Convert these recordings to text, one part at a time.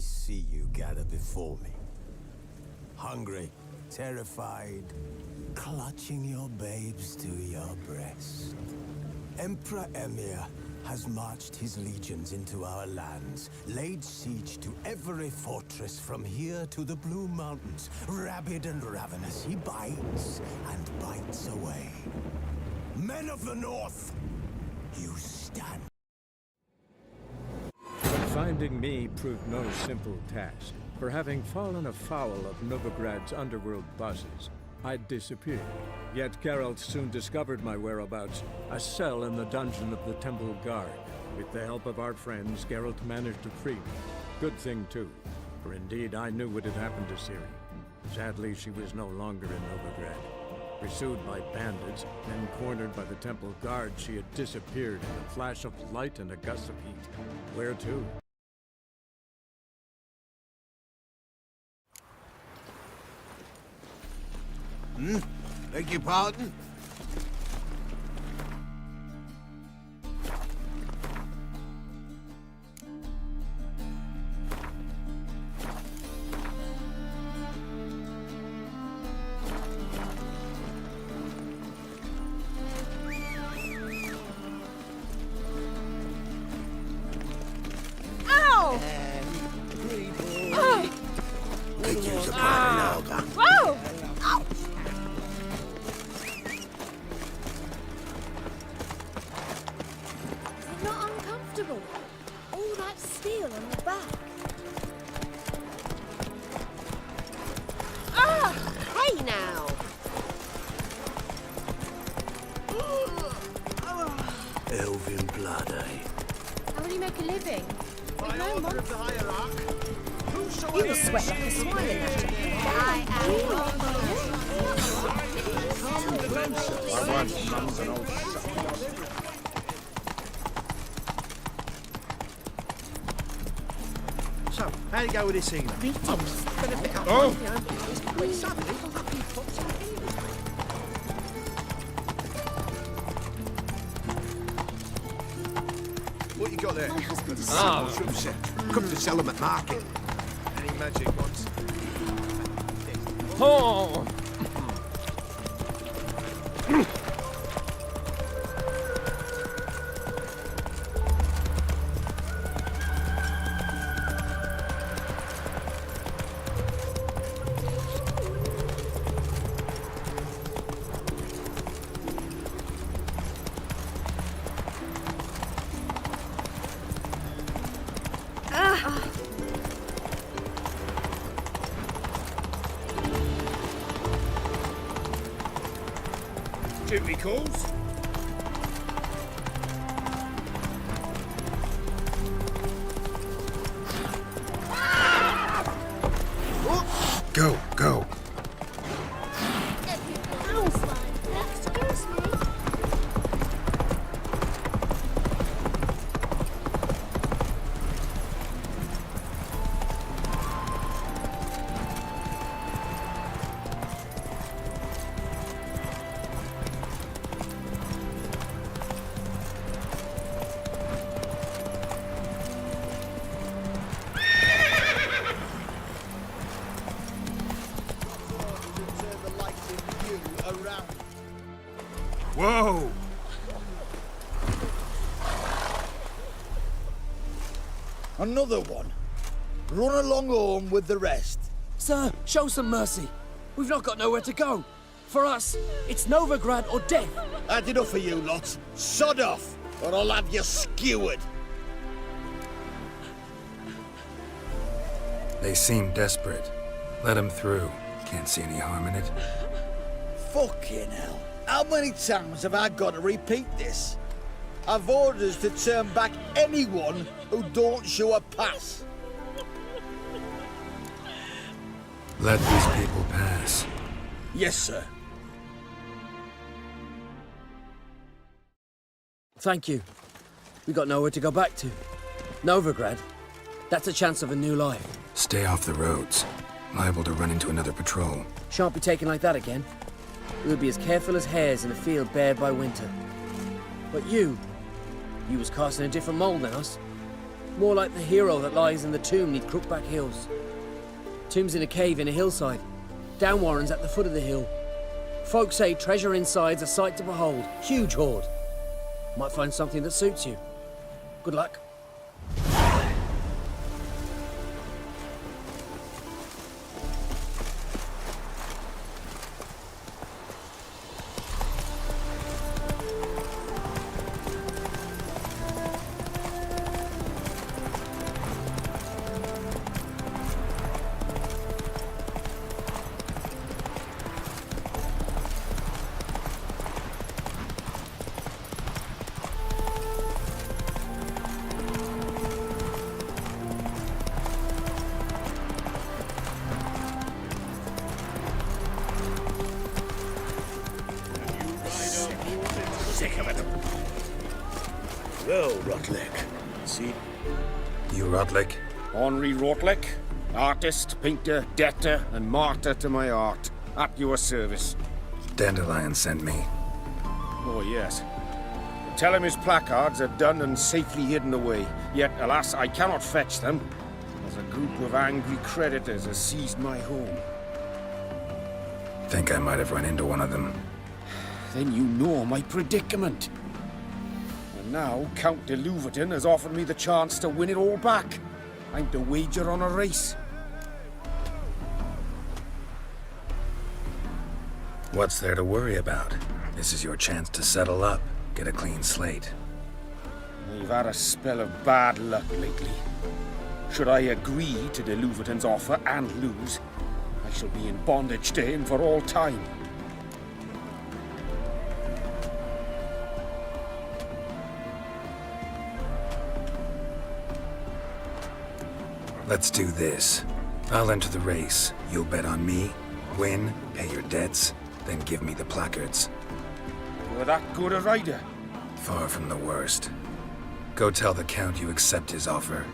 see you gather before me. Hungry, terrified, clutching your babes to your breast. Emperor Emir has marched his legions into our lands, laid siege to every fortress from here to the Blue Mountains. Rabid and ravenous, he bites and bites away. Men of the North, you stand. Finding me proved no simple task, for having fallen afoul of Novigrad's underworld bosses, I'd disappeared. Yet Geralt soon discovered my whereabouts, a cell in the dungeon of the Temple Guard. With the help of our friends, Geralt managed to free me. Good thing too, for indeed I knew what had happened to Ciri. Sadly, she was no longer in Novigrad. Pursued by bandits, then cornered by the Temple Guard, she had disappeared in a flash of light and a gust of heat. Where to? Beg your pardon? Could use a bottle of Whoa! Is it not uncomfortable? All that steel on your back. Ah! Hey now! Elven blood, eh? How will you make a living? With no Order money. of the hierarch. You will sweat like a swine in that jacket. I So, how'd it go with this England? Greetings. Oh! What you got there? My husband is Come to sell them at market. Any magic ones? Oh! Duty calls. Go, go. Excuse me. Whoa! Another one. Run along home with the rest. Sir, show some mercy. We've not got nowhere to go. For us, it's Novigrad or death. Had enough of you lots. Sod off, or I'll have you skewered. They seem desperate. Let them through. Can't see any harm in it. Fucking hell. How many times have I got to repeat this? I've orders to turn back anyone who don't show a pass. Let these people pass. Yes, sir. Thank you. We got nowhere to go back to. Novigrad. That's a chance of a new life. Stay off the roads. Liable to run into another patrol. Shan't be taken like that again. We'll be as careful as hares in a field bared by winter. But you was cast in a different mold than us. More like the hero that lies in the tomb neath Crookback Hills. Tomb's in a cave in a hillside. Downwarren's at the foot of the hill. Folk say treasure inside's a sight to behold. Huge hoard. Might find something that suits you. Good luck. Well, Rotlick. See? You Rotlick? Henri Rotlick, artist, painter, debtor, and martyr to my art. At your service. Dandelion sent me. Oh, yes. Tell him his placards are done and safely hidden away. Yet, alas, I cannot fetch them, as a group of angry creditors has seized my home. Think I might have run into one of them. Then you know my predicament. And now, Count de Louverton has offered me the chance to win it all back. I'm to wager on a race. What's there to worry about? This is your chance to settle up, get a clean slate. I've had a spell of bad luck lately. Should I agree to de Louverton's offer and lose, I shall be in bondage to him for all time. Let's do this. I'll enter the race. You'll bet on me, win, pay your debts, then give me the placards. You're that good a rider? Far from the worst. Go tell the Count you accept his offer.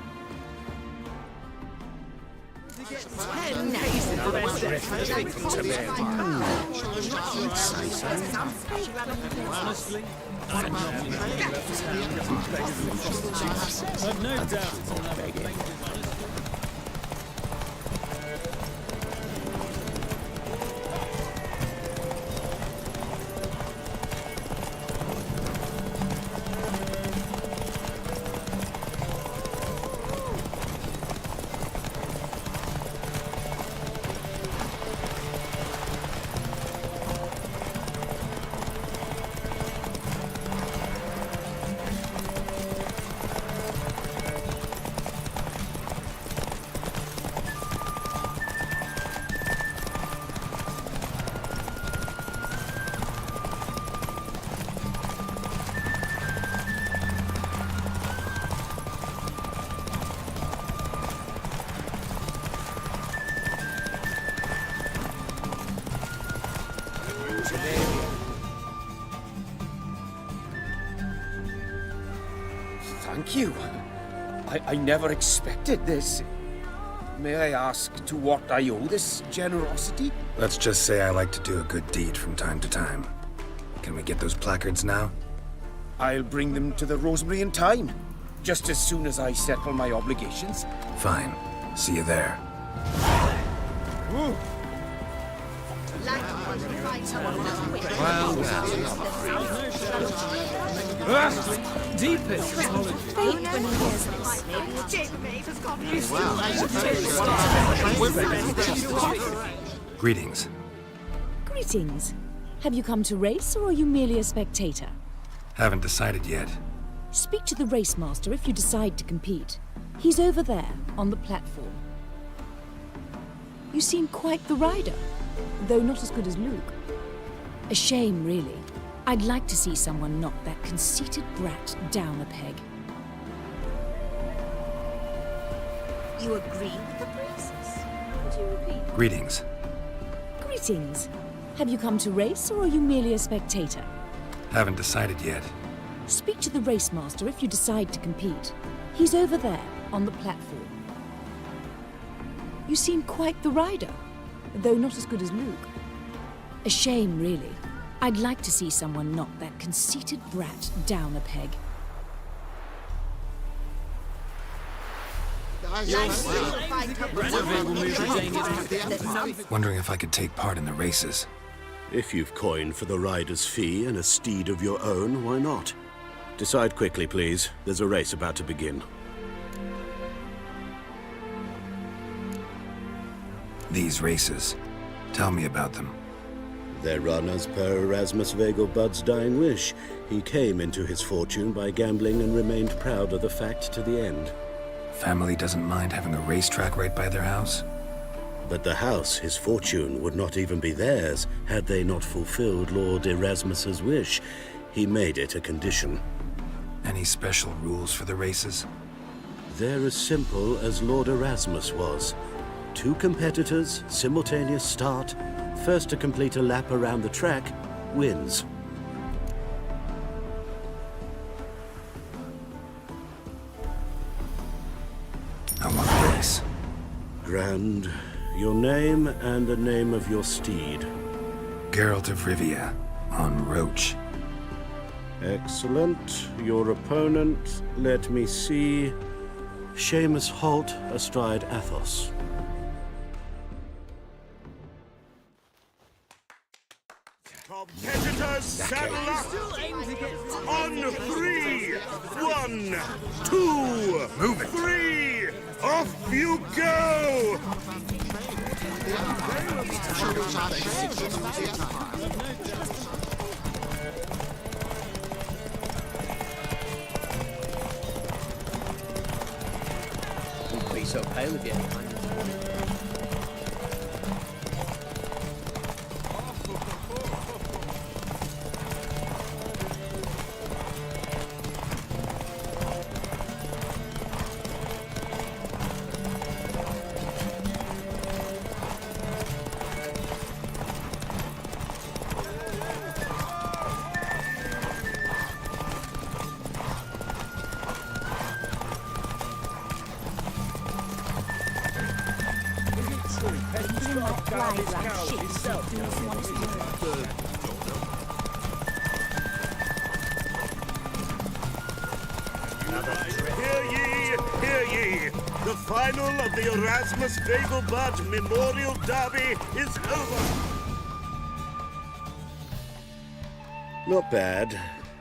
Thank you. I never expected this. May I ask to what I owe this generosity? Let's just say I like to do a good deed from time to time. Can we get those placards now? I'll bring them to the Rosemary in time, just as soon as I settle my obligations. Fine. See you there. Deepest Greetings. Greetings. Have you come to race, or are you merely a spectator? Haven't decided yet. Speak to the race master if you decide to compete. He's over there, on the platform. You seem quite the rider, though not as good as Luke. A shame, really. I'd like to see someone knock that conceited brat down a peg. You agree with the princess? Would you repeat? Greetings. Greetings. Have you come to race, or are you merely a spectator? Haven't decided yet. Speak to the race master if you decide to compete. He's over there, on the platform. You seem quite the rider, though not as good as Luke. A shame, really. I'd like to see someone knock that conceited brat down a peg. Wondering if I could take part in the races. If you've coin for the rider's fee and a steed of your own, why not? Decide quickly, please. There's a race about to begin. These races. Tell me about them. They're run as per Erasmus Vegelbud's dying wish. He came into his fortune by gambling and remained proud of the fact to the end. Family doesn't mind having a racetrack right by their house? But the house, his fortune, would not even be theirs had they not fulfilled Lord Erasmus's wish. He made it a condition. Any special rules for the races? They're as simple as Lord Erasmus was. 2 competitors, simultaneous start. First to complete a lap around the track wins. I want a race. Grand. Your name and the name of your steed. Geralt of Rivia, on Roach. Excellent. Your opponent, let me see. Seamus Holt astride Athos. Competitors, saddle up! On 3! 1, 2, Move it. 3! Off you go! Wouldn't be so pale if you had mine. Hear ye, hear ye! The final of the Erasmus Vegelbud Memorial Derby is over! Not bad,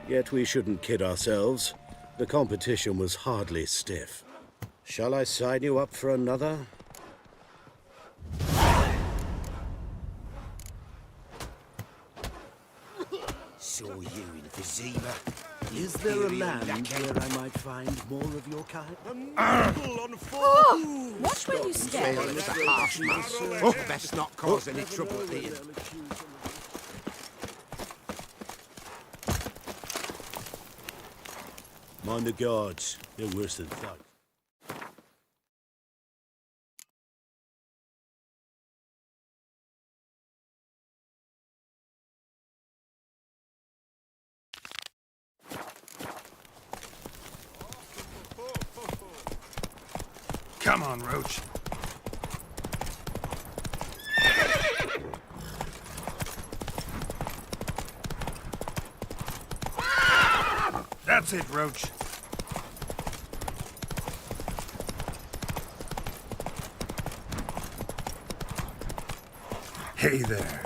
yet we shouldn't kid ourselves. The competition was hardly stiff. Shall I sign you up for another? Saw you in Vizima. Is there a land where I might find more of your kind? Watch where you step. Oh, best not cause any trouble here. Mind the guards. They're worse than thugs. Come on, Roach. That's it, Roach. Hey there.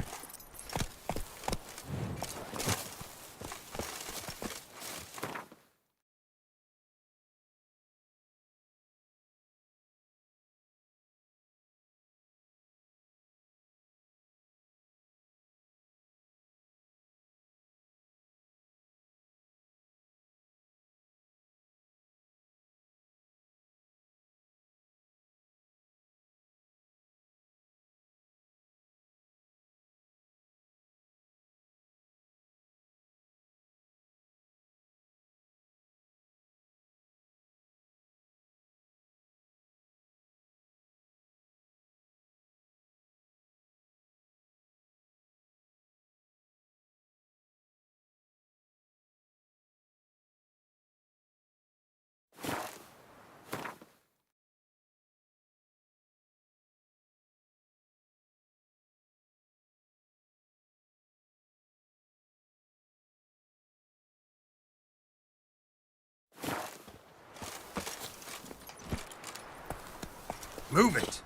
Move it!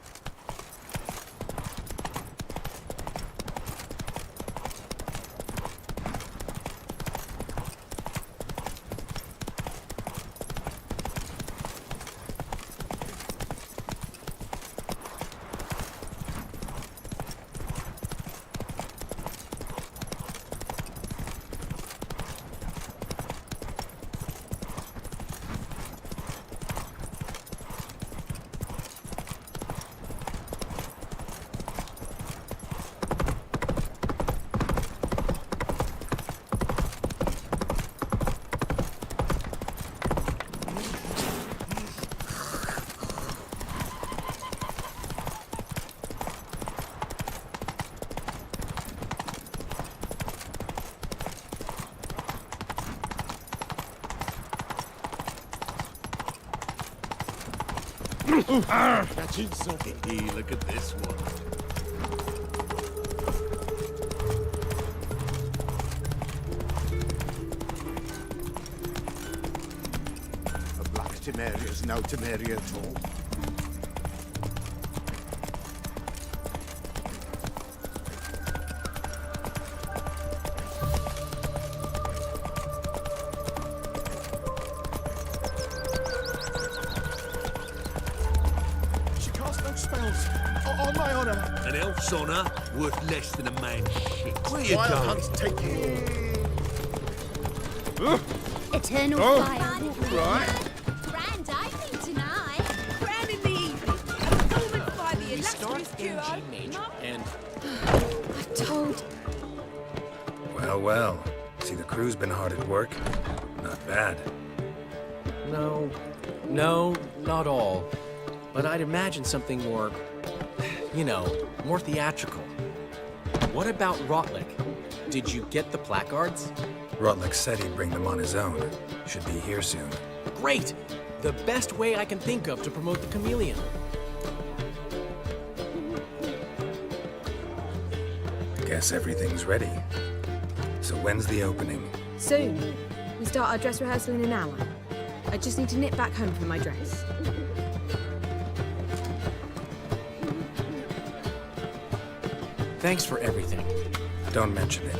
Catching something. Hey, look at this one. A black Temeria is no Temeria at all. Spells. On my honor. An elf's honor worth less than a man's shit. Where you Wild going? Hunt's taking you. Eternal fire. Right. Grand evening tonight. Grand in the evening. A performance by the illustrious duo. And I told. Well, well. See, the crew's been hard at work. Not bad. no, not all. But I'd imagine something more, more theatrical. What about Rotlick? Did you get the placards? Rotlick said he'd bring them on his own. Should be here soon. Great! The best way I can think of to promote the Chameleon. Guess everything's ready. So when's the opening? Soon. We start our dress rehearsal in an hour. I just need to nip back home for my dress. Thanks for everything. Don't mention it.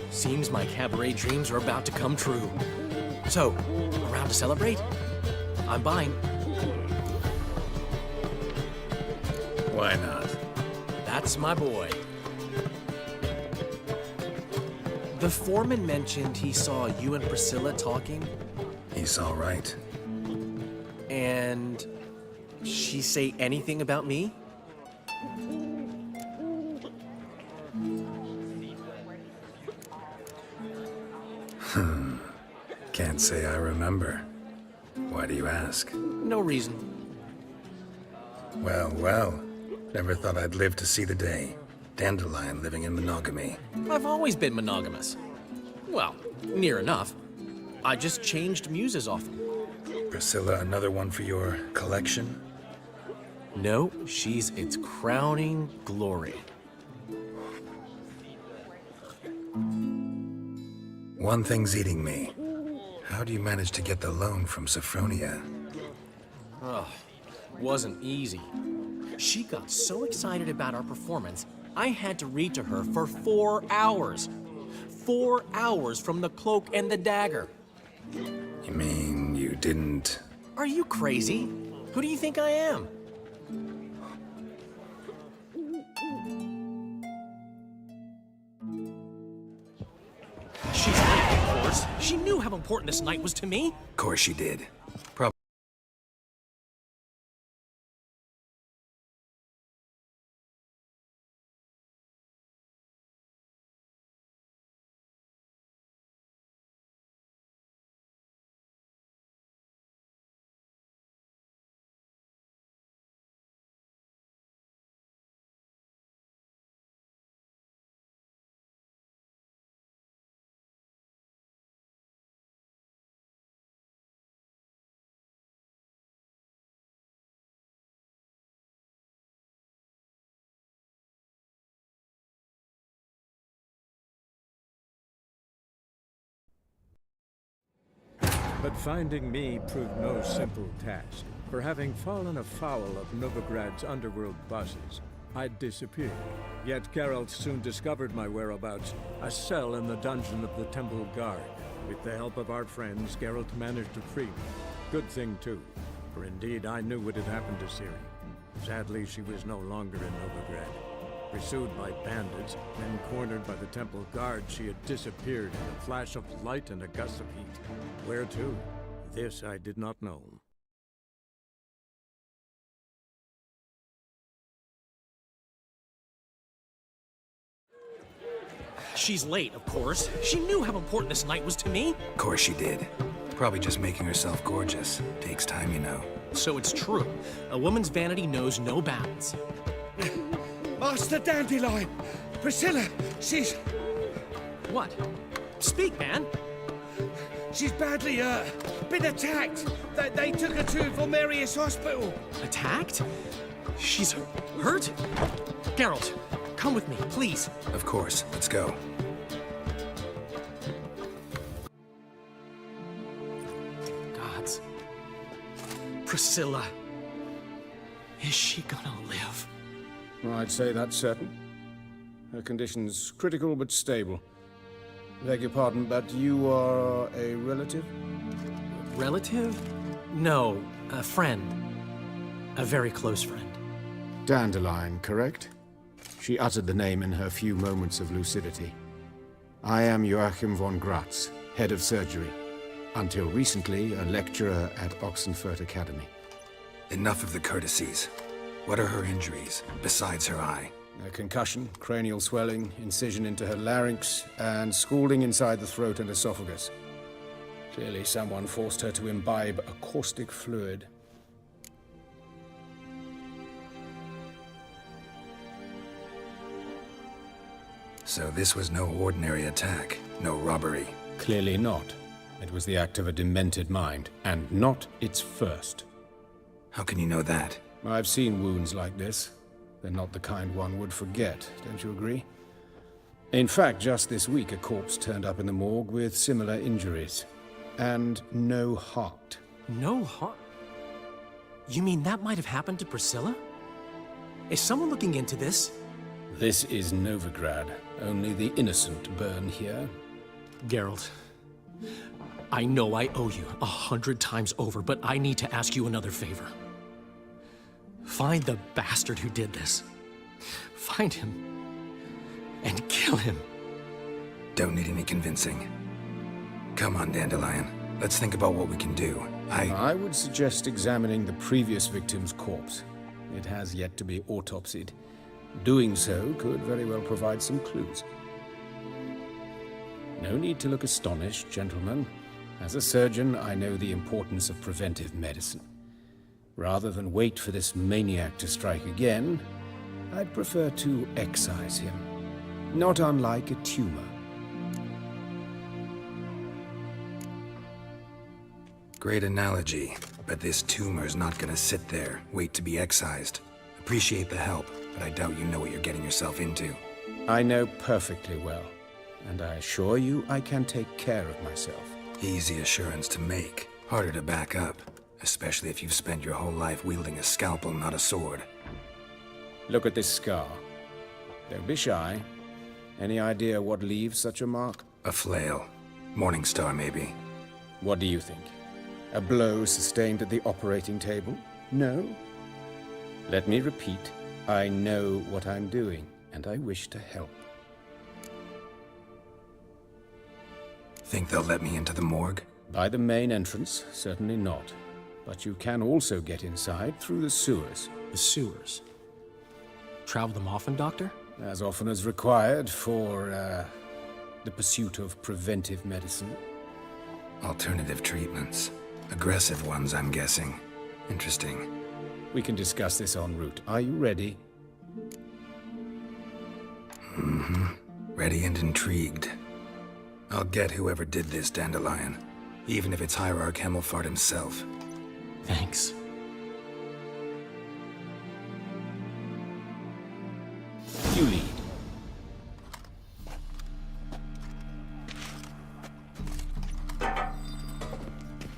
Seems my cabaret dreams are about to come true. So, around to celebrate? I'm buying. Why not? That's my boy. The foreman mentioned he saw you and Priscilla talking, He's all right. and she say anything about me? Can't say I remember. Why do you ask? No reason. Well, well. Never thought I'd live to see the day. Dandelion living in monogamy. I've always been monogamous. Well, near enough. I just changed muses often. Priscilla, another one for your collection? No, she's its crowning glory. One thing's eating me. How do you manage to get the loan from Sophronia? Wasn't easy. She got so excited about our performance, I had to read to her for 4 hours. 4 hours from the Cloak and the Dagger. You mean you didn't... Are you crazy? Who do you think I am? She's right, of course. She knew how important this night was to me. Of course she did. But finding me proved no simple task. For having fallen afoul of Novigrad's underworld bosses, I'd disappeared. Yet Geralt soon discovered my whereabouts, a cell in the dungeon of the Temple Guard. With the help of our friends, Geralt managed to free me. Good thing, too, for indeed I knew what had happened to Ciri. Sadly, she was no longer in Novigrad. Pursued by bandits, then cornered by the Temple Guard, she had disappeared in a flash of light and a gust of heat. Where to? This I did not know. She's late, of course. She knew how important this night was to me. Of course she did. Probably just making herself gorgeous. Takes time, you know. So it's true. A woman's vanity knows no bounds. Master Dandelion! Priscilla, she's... What? Speak, man. She's badly hurt. Been attacked. They took her to Volmerius Hospital. Attacked? She's hurt? Geralt, come with me, please. Of course. Let's go. Gods. Priscilla. Is she gonna live? I'd say that's certain. Her condition's critical but stable. Beg your pardon, but you are a relative? Relative? No, a friend. A very close friend. Dandelion, correct? She uttered the name in her few moments of lucidity. I am Joachim von Gratz, head of surgery. Until recently, a lecturer at Oxenfurt Academy. Enough of the courtesies. What are her injuries, besides her eye? A concussion, cranial swelling, incision into her larynx, and scalding inside the throat and esophagus. Clearly someone forced her to imbibe a caustic fluid. So this was no ordinary attack, no robbery. Clearly not. It was the act of a demented mind, and not its first. How can you know that? I've seen wounds like this. They're not the kind one would forget, don't you agree? In fact, just this week a corpse turned up in the morgue with similar injuries. And no heart. No heart? You mean that might have happened to Priscilla? Is someone looking into this? This is Novigrad. Only the innocent burn here. Geralt, I know I owe you 100 times over, but I need to ask you another favor. Find the bastard who did this. Find him. And kill him. Don't need any convincing. Come on, Dandelion. Let's think about what we can do. I would suggest examining the previous victim's corpse. It has yet to be autopsied. Doing so could very well provide some clues. No need to look astonished, gentlemen. As a surgeon, I know the importance of preventive medicine. Rather than wait for this maniac to strike again, I'd prefer to excise him. Not unlike a tumor. Great analogy, but this tumor's not gonna sit there, wait to be excised. Appreciate the help, but I doubt you know what you're getting yourself into. I know perfectly well, and I assure you I can take care of myself. Easy assurance to make, harder to back up, especially if you've spent your whole life wielding a scalpel, not a sword. Look at this scar. Don't be shy. Any idea what leaves such a mark? A flail. Morningstar, maybe. What do you think? A blow sustained at the operating table? No? Let me repeat. I know what I'm doing, and I wish to help. Think they'll let me into the morgue? By the main entrance, certainly not. But you can also get inside through the sewers. The sewers? Travel them often, Doctor? As often as required for, the pursuit of preventive medicine. Alternative treatments. Aggressive ones, I'm guessing. Interesting. We can discuss this en route. Are you ready? Mm-hmm. Ready and intrigued. I'll get whoever did this, Dandelion. Even if it's Hierarch Hemmelfart himself. Thanks. You lead.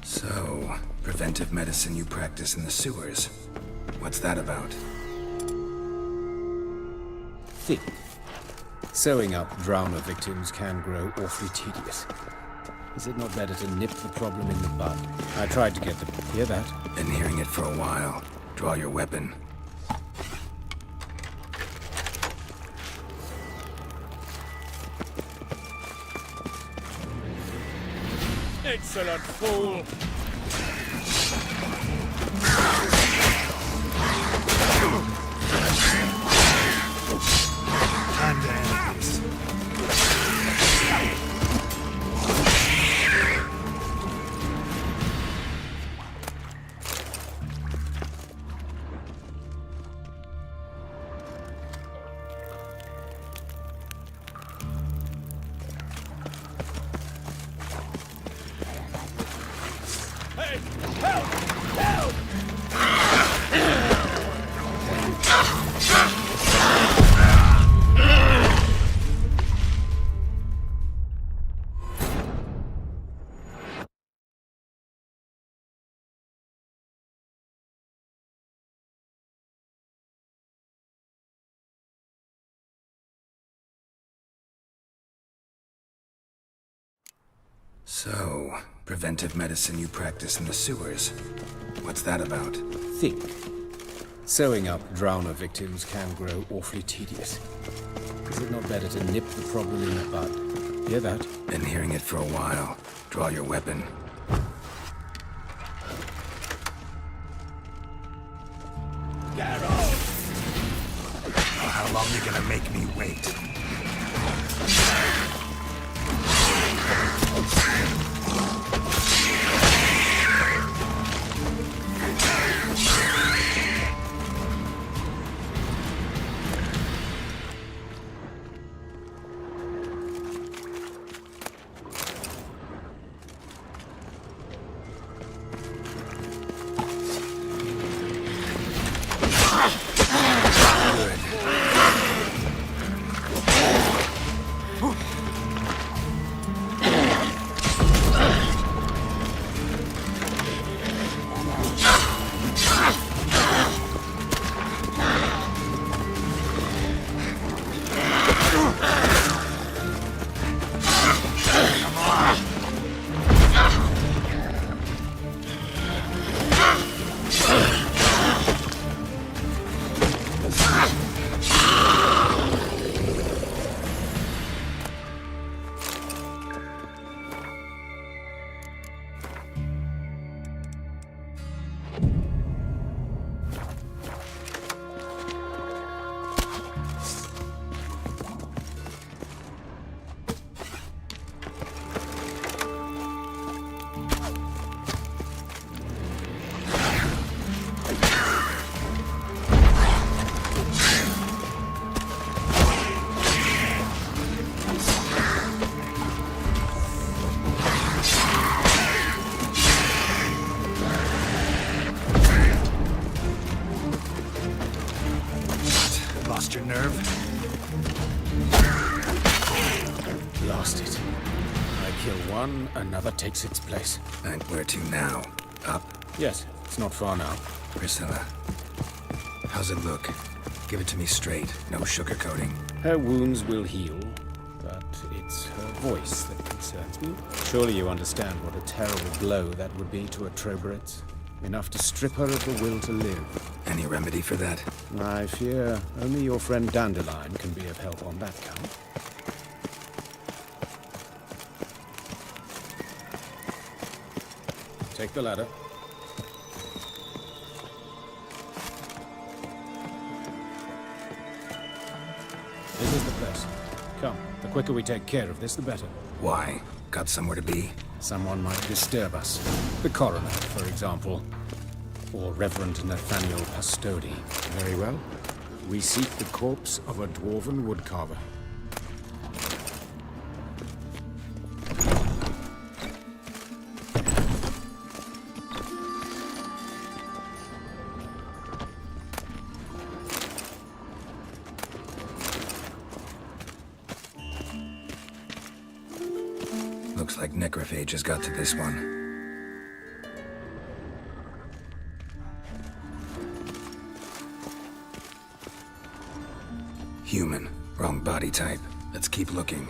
So, preventive medicine you practice in the sewers. What's that about? Think. Sewing up drowner victims can grow awfully tedious. Is it not better to nip the problem in the bud? I tried to get them. Hear that? Been hearing it for a while. Draw your weapon. Excellent fool! So, preventive medicine you practice in the sewers. What's that about? Think. Sewing up drowner victims can grow awfully tedious. Is it not better to nip the problem in the bud? Hear that? Been hearing it for a while. Draw your weapon. How long you gonna make me wait? Your nerve? Lost it. I kill one, another takes its place. And where to now? Up? Yes, it's not far now. Priscilla. How's it look? Give it to me straight, no sugarcoating. Her wounds will heal, but it's her voice that concerns me. Surely you understand what a terrible blow that would be to a Troberet. Enough to strip her of the will to live. Any remedy for that? I fear only your friend Dandelion can be of help on that count. Take the ladder. This is the place. Come, the quicker we take care of this, the better. Why? Got somewhere to be? Someone might disturb us. The coroner, for example. Or Reverend Nathaniel Pastodi. Very well. We seek the corpse of a dwarven woodcarver. Looks like necrophage has got to this one. Human. Wrong body type. Let's keep looking.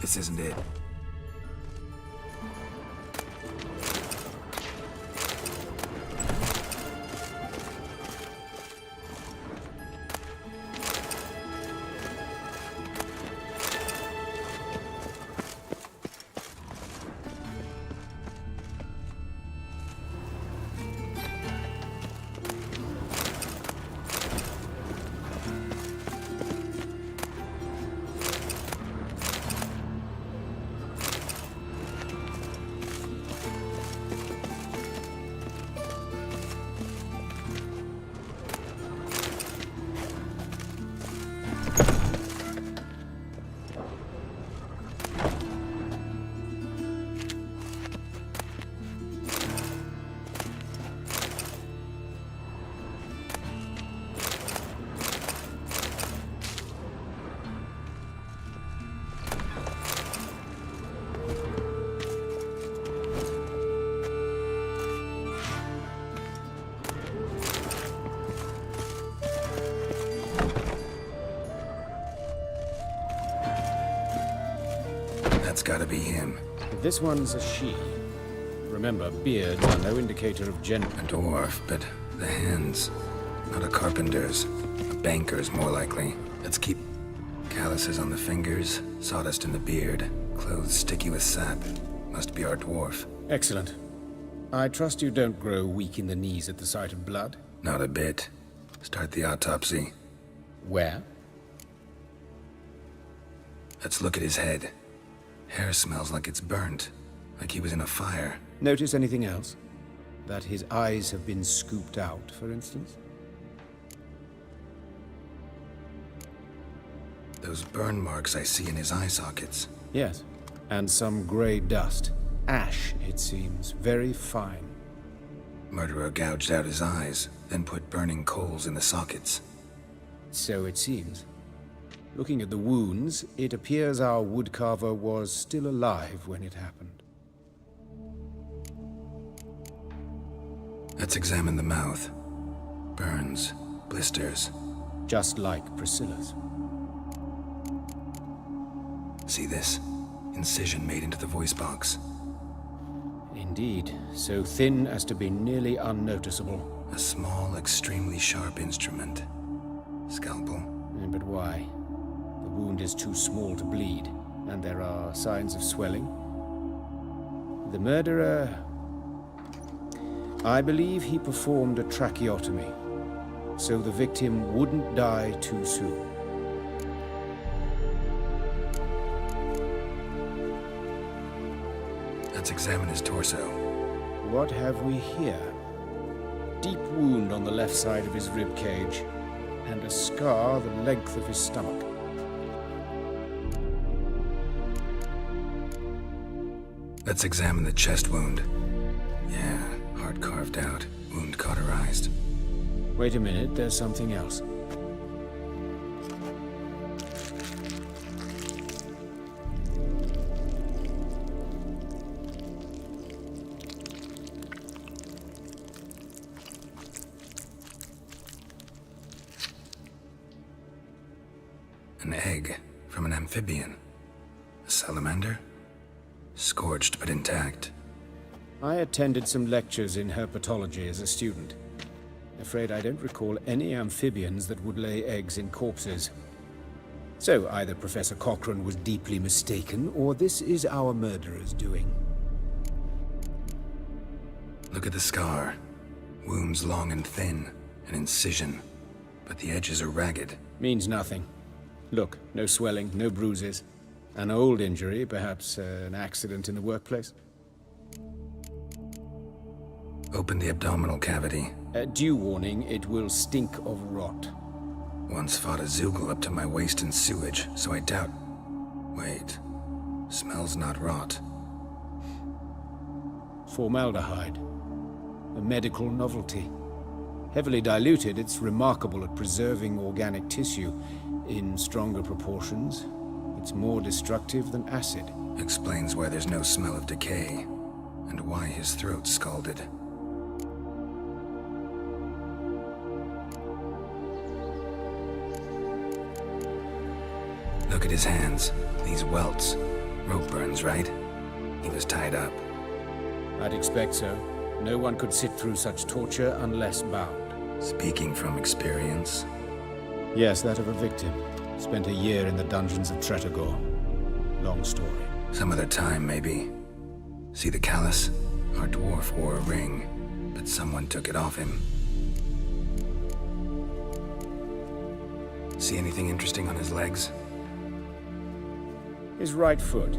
This isn't it. That's gotta be him. This one's a she. Remember, beards are no indicator of gender. A dwarf, but the hands. Not a carpenter's. A banker's, more likely. Let's keep calluses on the fingers, sawdust in the beard, clothes sticky with sap. Must be our dwarf. Excellent. I trust you don't grow weak in the knees at the sight of blood? Not a bit. Start the autopsy. Where? Let's look at his head. Hair smells like it's burnt, like he was in a fire. Notice anything else? That his eyes have been scooped out, for instance? Those burn marks I see in his eye sockets. Yes, and some grey dust. Ash, it seems. Very fine. Murderer gouged out his eyes, then put burning coals in the sockets. So it seems. Looking at the wounds, it appears our woodcarver was still alive when it happened. Let's examine the mouth. Burns, blisters. Just like Priscilla's. See this? Incision made into the voice box. Indeed, so thin as to be nearly unnoticeable. A small, extremely sharp instrument. Scalpel. But why? The wound is too small to bleed, and there are signs of swelling. The murderer... I believe he performed a tracheotomy, so the victim wouldn't die too soon. Let's examine his torso. What have we here? Deep wound on the left side of his rib cage, and a scar the length of his stomach. Let's examine the chest wound. Yeah, heart carved out, wound cauterized. Wait a minute, there's something else. An egg from an amphibian. A salamander? Scorched but intact. I attended some lectures in herpetology as a student. Afraid I don't recall any amphibians that would lay eggs in corpses. So either Professor Cochrane was deeply mistaken, or this is our murderer's doing. Look at the scar. Wounds long and thin. An incision. But the edges are ragged. Means nothing. Look, no swelling, no bruises. An old injury, perhaps an accident in the workplace. Open the abdominal cavity. Due warning, it will stink of rot. Once fought a Zoogle up to my waist in sewage, so I doubt... Wait. Smells not rot. Formaldehyde. A medical novelty. Heavily diluted, it's remarkable at preserving organic tissue. In stronger proportions, it's more destructive than acid. Explains why there's no smell of decay, and why his throat's scalded. Look at his hands. These welts. Rope burns, right? He was tied up. I'd expect so. No one could sit through such torture unless bound. Speaking from experience? Yes, that of a victim. Spent a year in the dungeons of Tretogor. Long story. Some other time, maybe. See the callus? Our dwarf wore a ring, but someone took it off him. See anything interesting on his legs? His right foot.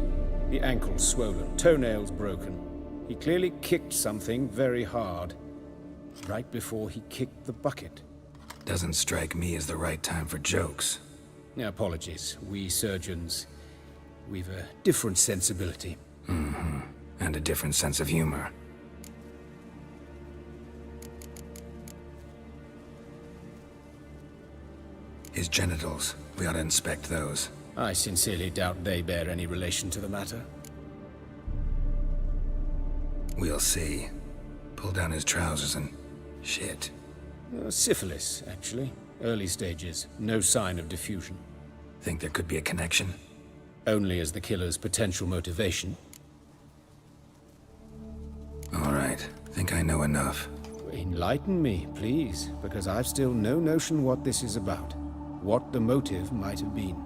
The ankle swollen, toenails broken. He clearly kicked something very hard. Right before he kicked the bucket. Doesn't strike me as the right time for jokes. Apologies. We surgeons, we've a different sensibility. Mm-hmm. And a different sense of humor. His genitals. We ought to inspect those. I sincerely doubt they bear any relation to the matter. We'll see. Pull down his trousers and... shit. Syphilis, actually. Early stages. No sign of diffusion. Think there could be a connection? Only as the killer's potential motivation. All right. Think I know enough. Enlighten me, please, because I've still no notion what this is about. What the motive might have been.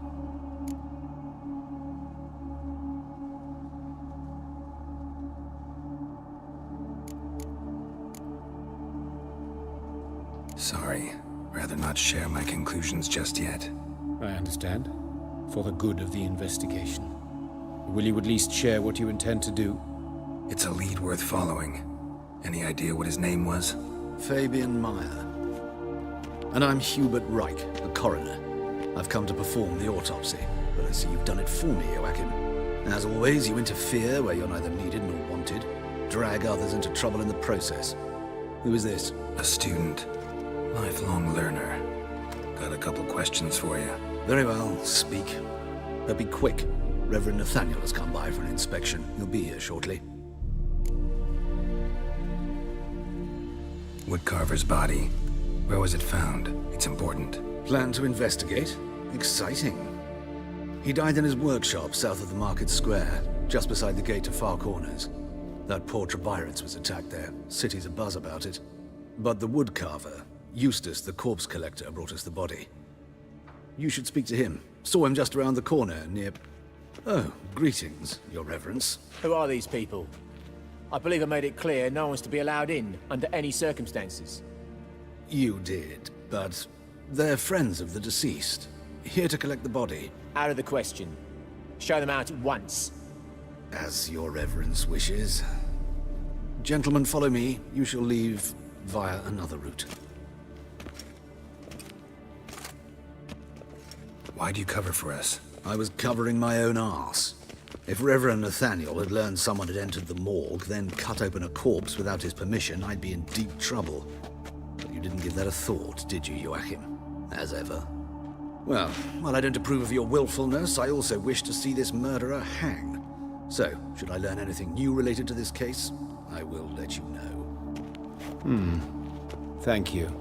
Sorry. Rather not share my conclusions just yet. I understand. For the good of the investigation. Will you at least share what you intend to do? It's a lead worth following. Any idea what his name was? Fabian Meyer. And I'm Hubert Reich, the coroner. I've come to perform the autopsy, but I see you've done it for me, Joachim. As always, you interfere where you're neither needed nor wanted. Drag others into trouble in the process. Who is this? A student. Lifelong learner. Got a couple questions for you. Very well, speak. But be quick. Reverend Nathaniel has come by for an inspection. He'll be here shortly. Woodcarver's body. Where was it found? It's important. Plan to investigate? Exciting. He died in his workshop south of the Market Square, just beside the gate to Far Corners. That poor Trebyrids was attacked there. City's abuzz about it. But the woodcarver, Eustace the corpse collector, brought us the body. You should speak to him. Saw him just around the corner near... Oh, greetings, Your Reverence. Who are these people? I believe I made it clear no one's to be allowed in, under any circumstances. You did, but they're friends of the deceased. Here to collect the body. Out of the question. Show them out at once. As Your Reverence wishes. Gentlemen, follow me. You shall leave via another route. Why'd you cover for us? I was covering my own arse. If Reverend Nathaniel had learned someone had entered the morgue, then cut open a corpse without his permission, I'd be in deep trouble. But you didn't give that a thought, did you, Joachim? As ever. Well, while I don't approve of your willfulness, I also wish to see this murderer hang. So, should I learn anything new related to this case, I will let you know. Thank you.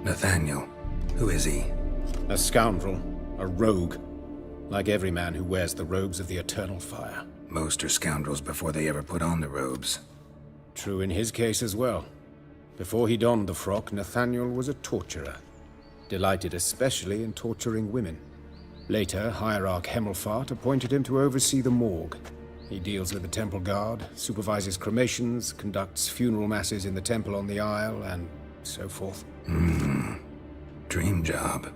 Nathaniel. Who is he? A scoundrel. A rogue. like every man who wears the robes of the Eternal Fire. Most are scoundrels before they ever put on the robes. True in his case as well. Before he donned the frock, Nathaniel was a torturer, delighted especially in torturing women. Later, Hierarch Hemelfart appointed him to oversee the morgue. He deals with the temple guard, supervises cremations, conducts funeral masses in the temple on the Isle, and so forth. Dream job.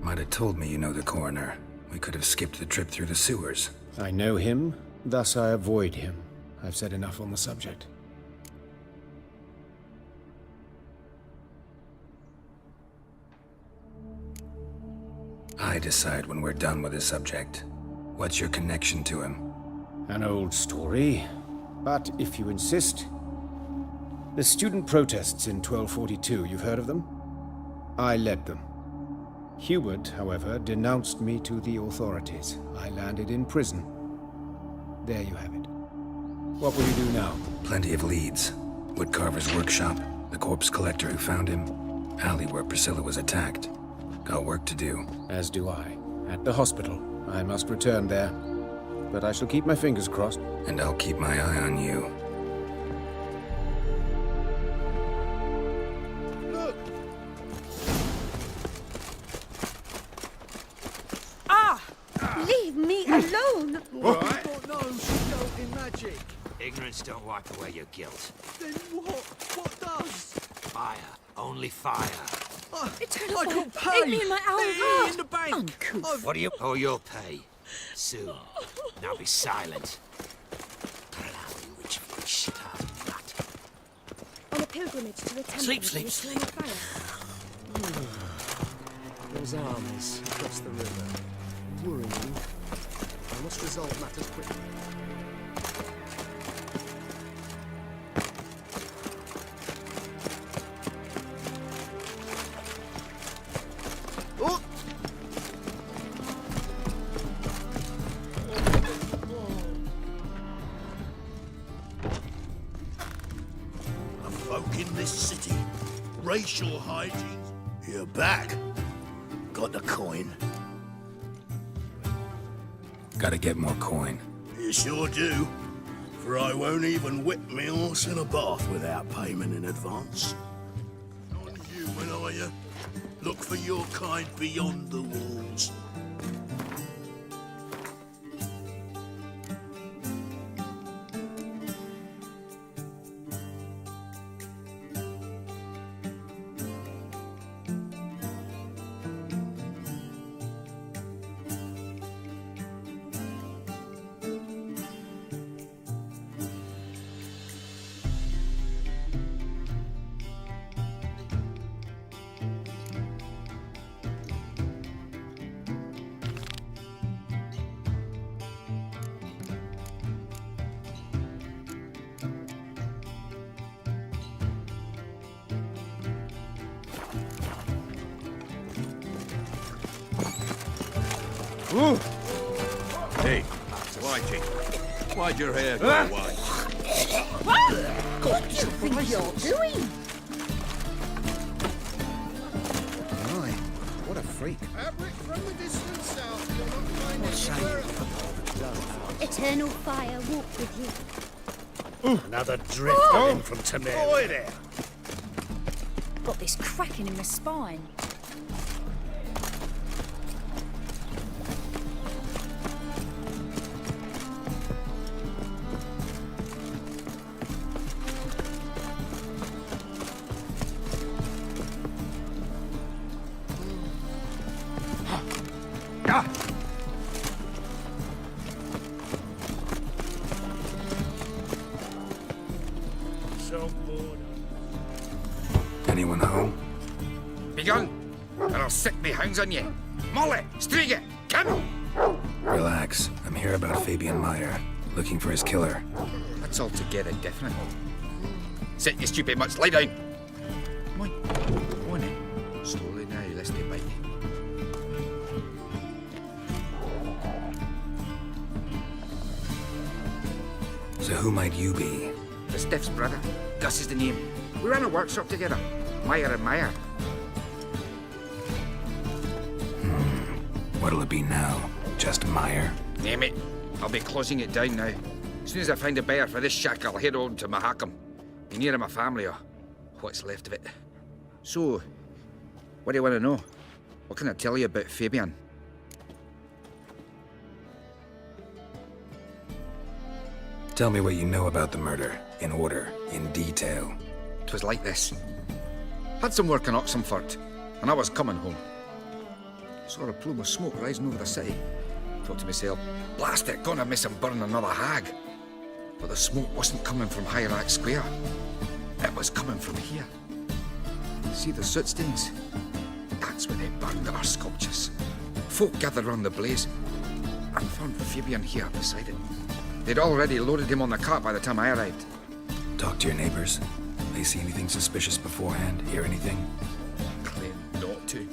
Might have told me you know the coroner. We could have skipped the trip through the sewers. I know him, thus I avoid him. I've said enough on the subject. I decide when we're done with the subject. What's your connection to him? An old story, but if you insist. The student protests in 1242, you've heard of them? I led them. Hubert, however, denounced me to the authorities. I landed in prison. There you have it. What will you do now? Plenty of leads. Woodcarver's workshop, the corpse collector who found him, alley where Priscilla was attacked. Got work to do. As do I. At the hospital. I must return there. But I shall keep my fingers crossed. And I'll keep my eye on you. Look! Leave me alone! What? I don't know. She dealt in magic. Ignorance don't wipe away your guilt. Then what? What does? Fire. Only fire. Eternal I Fire, can't pay. aid me in my hour of They're need. in the bank. Uncouth. What do you... Oh, you'll pay. Soon. Now be silent. Bloody witch shit out of nut. On a pilgrimage to the temple Sleep, of sleep, the sleep. Eternal Fire. Those armies across the river. Worrying. I must resolve matters quickly. Oh! The folk in this city. Racial hygiene. You're back. Got the coin. Gotta get more coin. You sure do. For I won't even whip me horse in a bath without payment in advance. Non-human, are you? Look for your kind beyond the walls. Hey, Whitey, why'd your hair go white? What do you think you're doing? My, what a freak. Fabric from the distant south. You're not finding Eternal Fire walk with you. Another drift in from Temeria. Boy there. Got this cracking in my spine. So bored. Anyone home? Be gone, or I'll set me hounds on you. Molly, Striga, come! Relax. I'm here about Fabian Meyer. Looking for his killer. That's altogether different. Sit, you stupid mutts, lie down. Come on, go on then. Slowly now, lest they bite you. So who might you be? The Stiff's brother. Gus is the name. We ran a workshop together. Meyer and Meyer. What'll it be now? Just mire? Name it. I'll be closing it down now. As soon as I find a buyer for this shack, I'll head on to Mahakam. Be near my family, or what's left of it. So, what do you want to know? What can I tell you about Fabian? Tell me what you know about the murder, in order, in detail. 'Twas like this. Had some work in Oxenfurt, and I was coming home. Saw a plume of smoke rising over the city. Thought to myself, blast it, gonna miss him burn another hag. But the smoke wasn't coming from Hierarch Square. It was coming from here. See the soot stains? That's where they burned our sculptures. Folk gathered round the blaze, and found Fabian here beside it. They'd already loaded him on the cart by the time I arrived. Talk to your neighbors. They see anything suspicious beforehand? Hear anything? Claim not to.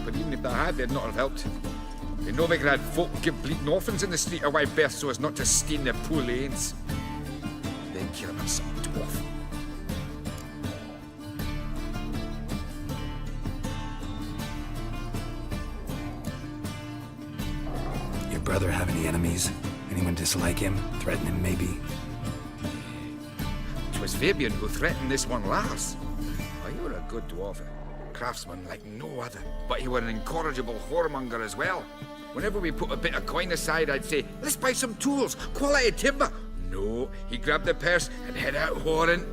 But even if they had, they'd not have helped. In Novigrad, folk give bleeding orphans in the street a wide berth so as not to stain their poor lanes. Then kill him some dwarf. Your brother have any enemies? Anyone dislike him? Threaten him, maybe? 'Twas Fabian who threatened this one last. Oh, you were a good dwarf. Craftsman like no other. But he were an incorrigible whoremonger as well. Whenever we put a bit of coin aside, I'd say, let's buy some tools, quality timber. No, he grabbed the purse and head out whoring.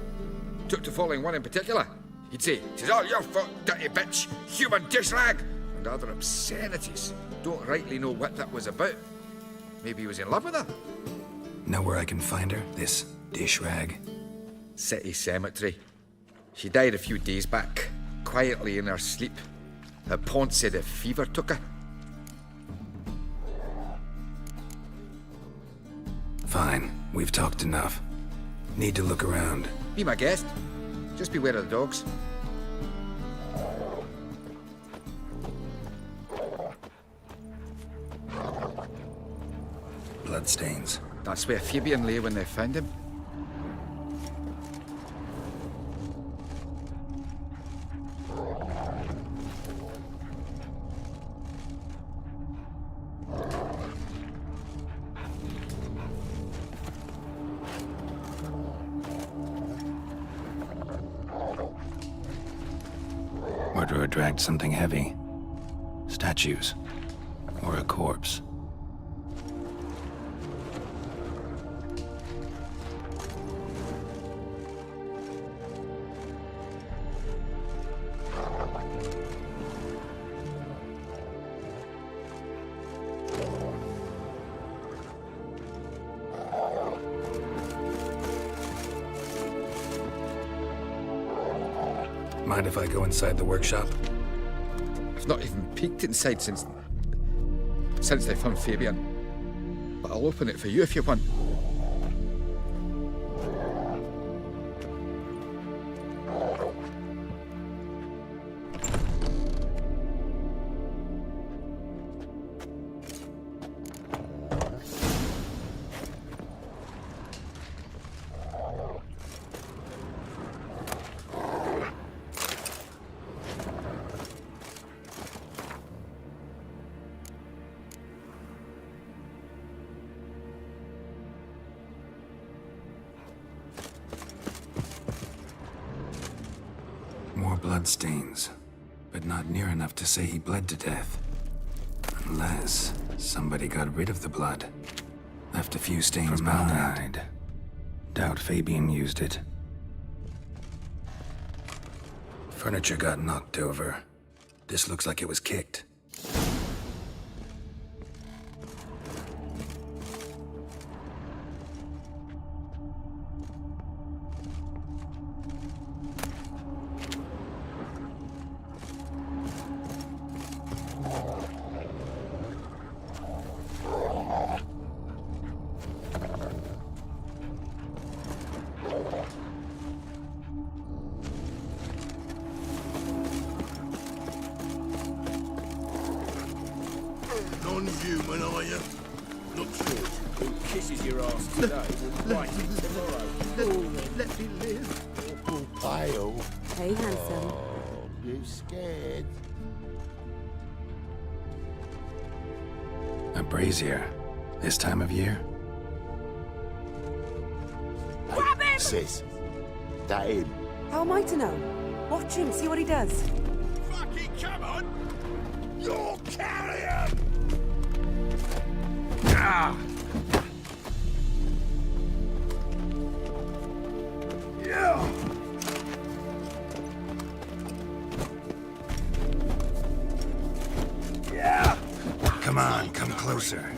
Took to following one in particular. He'd say, "'Tis all your fault, dirty bitch, human dish rag," and other obscenities. Don't rightly know what that was about. Maybe he was in love with her. Know where I can find her? This dish rag? City cemetery. She died a few days back, quietly in her sleep. Her pont said a fever took her. Fine, we've talked enough. Need to look around. Be my guest. Just beware of the dogs. Bloodstains. That's where Fabian lay when they found him. Murderer dragged something heavy. Statues. Or a corpse. Mind if I go inside the workshop? I've not even peeked inside since they found Fabian. But I'll open it for you if you want. More bloodstains, but not near enough to say he bled to death. Unless somebody got rid of the blood. Left a few stains behind. Doubt Fabian used it. Furniture got knocked over. This looks like it was kicked. Non-human, are you? Looks good. Who kisses your ass today will bite it tomorrow. Let me live. Awful pile. Hey, handsome. Oh, you scared? brazier. This time of year? Grab him! Sis, that him? How am I to know? Watch him, see what he does. Fucking come on! You're carrion! Ah! Yeah! Yeah! Come on, come closer.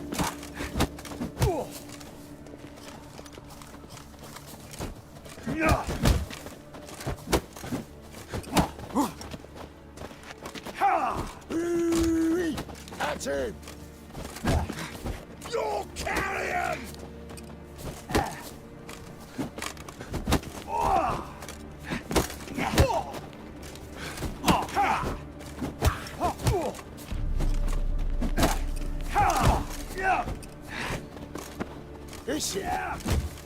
Yeah! That's him! You're carrion! This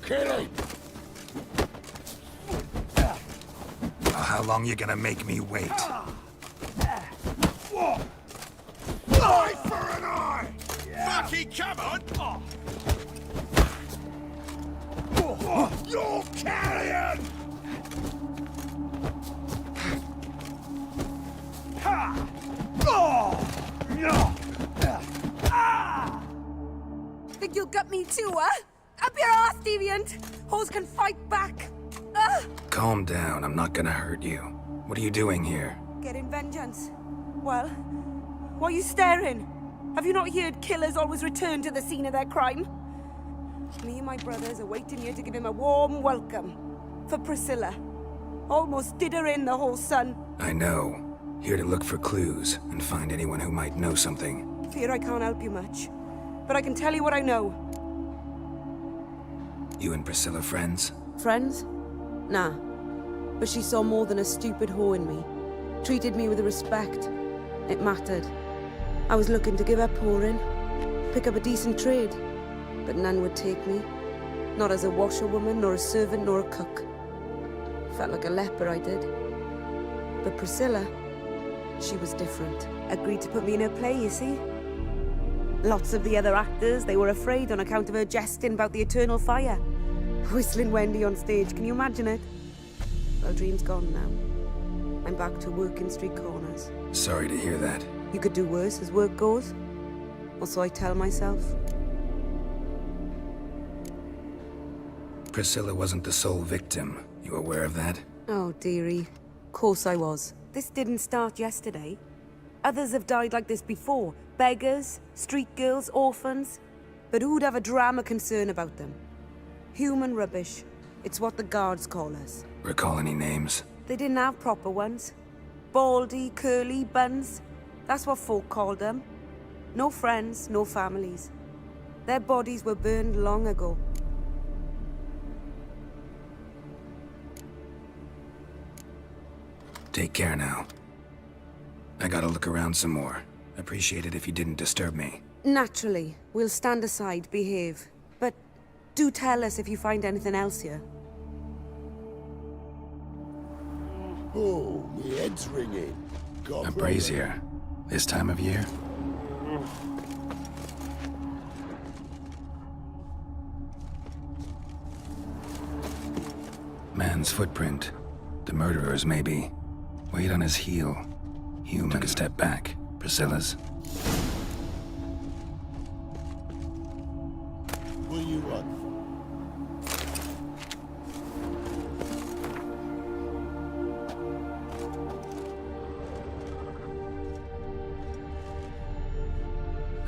kill him! Oh, how long you gonna make me wait? Eye for an eye! Fucking come on! You're carrion! Think you'll gut me too, huh? Up your ass, deviant! Hoes can fight back! Calm down, I'm not gonna hurt you. What are you doing here? Getting vengeance. Well, why are you staring? Have you not heard killers always return to the scene of their crime? Me and my brothers are waiting here to give him a warm welcome. For Priscilla. Almost did her in, the whole son. I know. Here to look for clues and find anyone who might know something. Fear I can't help you much. But I can tell you what I know. You and Priscilla friends? Friends? Nah. But she saw more than a stupid whore in me. Treated me with respect. It mattered. I was looking to give up whoring. Pick up a decent trade. But none would take me. Not as a washerwoman, nor a servant, nor a cook. Felt like a leper, I did. But Priscilla, she was different. Agreed to put me in her play, you see? Lots of the other actors, they were afraid on account of her jesting about the eternal fire. Whistling Wendy on stage, can you imagine it? Well, dream's gone now. I'm back to working street corners. Sorry to hear that. You could do worse as work goes. Or so I tell myself. Priscilla wasn't the sole victim. You aware of that? Oh, dearie. Course I was. This didn't start yesterday. Others have died like this before. Beggars, street girls, orphans. But who'd have a drama concern about them? Human rubbish. It's what the guards call us. Recall any names? They didn't have proper ones. Baldy, curly, buns. That's what folk called them. No friends, no families. Their bodies were burned long ago. Take care now. I gotta look around some more. Appreciate it if you didn't disturb me. Naturally. We'll stand aside, behave. But do tell us if you find anything else here. Oh, my head's ringing. A brazier. This time of year? Man's footprint. The murderer's, maybe. Weight on his heel. Hume took a step back. Priscilla's. Will you run?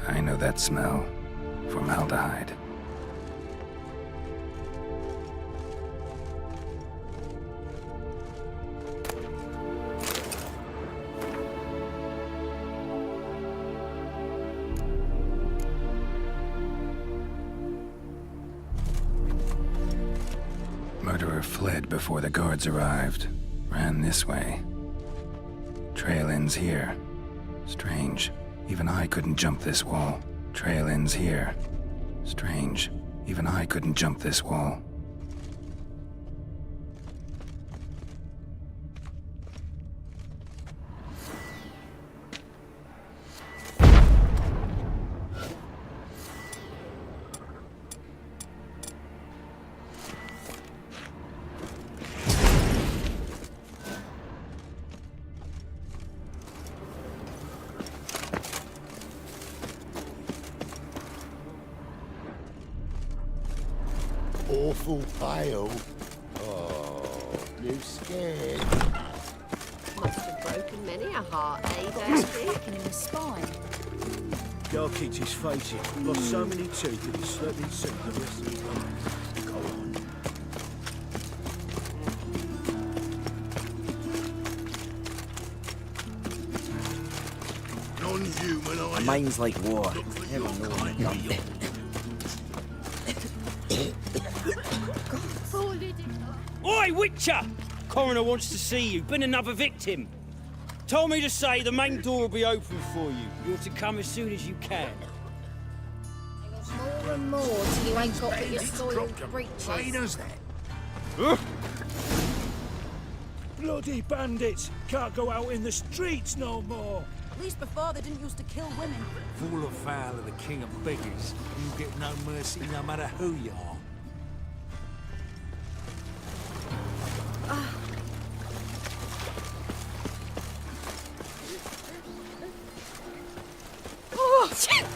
I know that smell. Formaldehyde. Murderer fled before the guards arrived. Ran this way. Trail ends here. Strange. Even I couldn't jump this wall. Trail ends here. Strange. Even I couldn't jump this wall. awful pale. Oh, you scared? Must have broken many a heart, eh, Darcy? Cracking in the spine. Girl kicked his face in. Lost so many teeth that he slept in soup the rest of his life. Go on. Non-human, are My you? mind's like water. Look for Never your know when kind it comes. beyond. Oi, Witcher! Coroner wants to see you. Been another victim. Told me to say the main door will be open for you. You're to come as soon as you can. More and more till you ain't got but your soiled breeches. Bloody bandits! Can't go out in the streets no more! At least before they didn't used to kill women. Fall afoul of the king of beggars, you get no mercy no matter who you are. Oh, shit!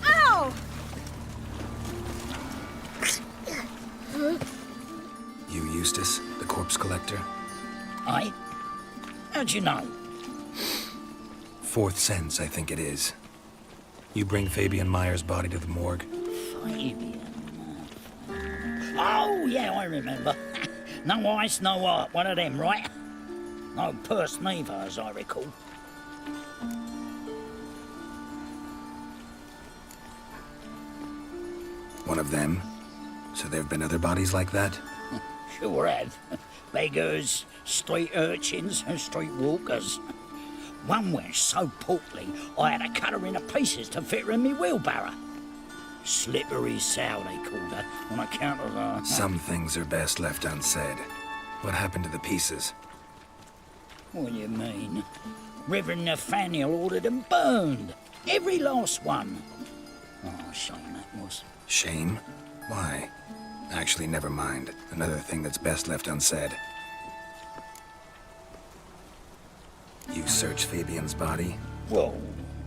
Ow! You Eustace, the corpse collector? Aye? How'd you know? Fourth sense, I think it is. You bring Fabian Meyer's body to the morgue. Fabian. Oh, yeah, I remember. No ice, no art. One of them, right? No purse neither, as I recall. One of them? So there have been other bodies like that? Sure have. Beggars, street urchins, and street walkers. One went so portly, I had to cut her into pieces to fit her in me wheelbarrow. Slippery sow, they called her, on account of her... Some things are best left unsaid. What happened to the pieces? What do you mean? Reverend Nathaniel ordered them burned. Every last one. Oh, shame that was. Shame? Why? Actually, never mind. Another thing that's best left unsaid. You searched Fabian's body? Well,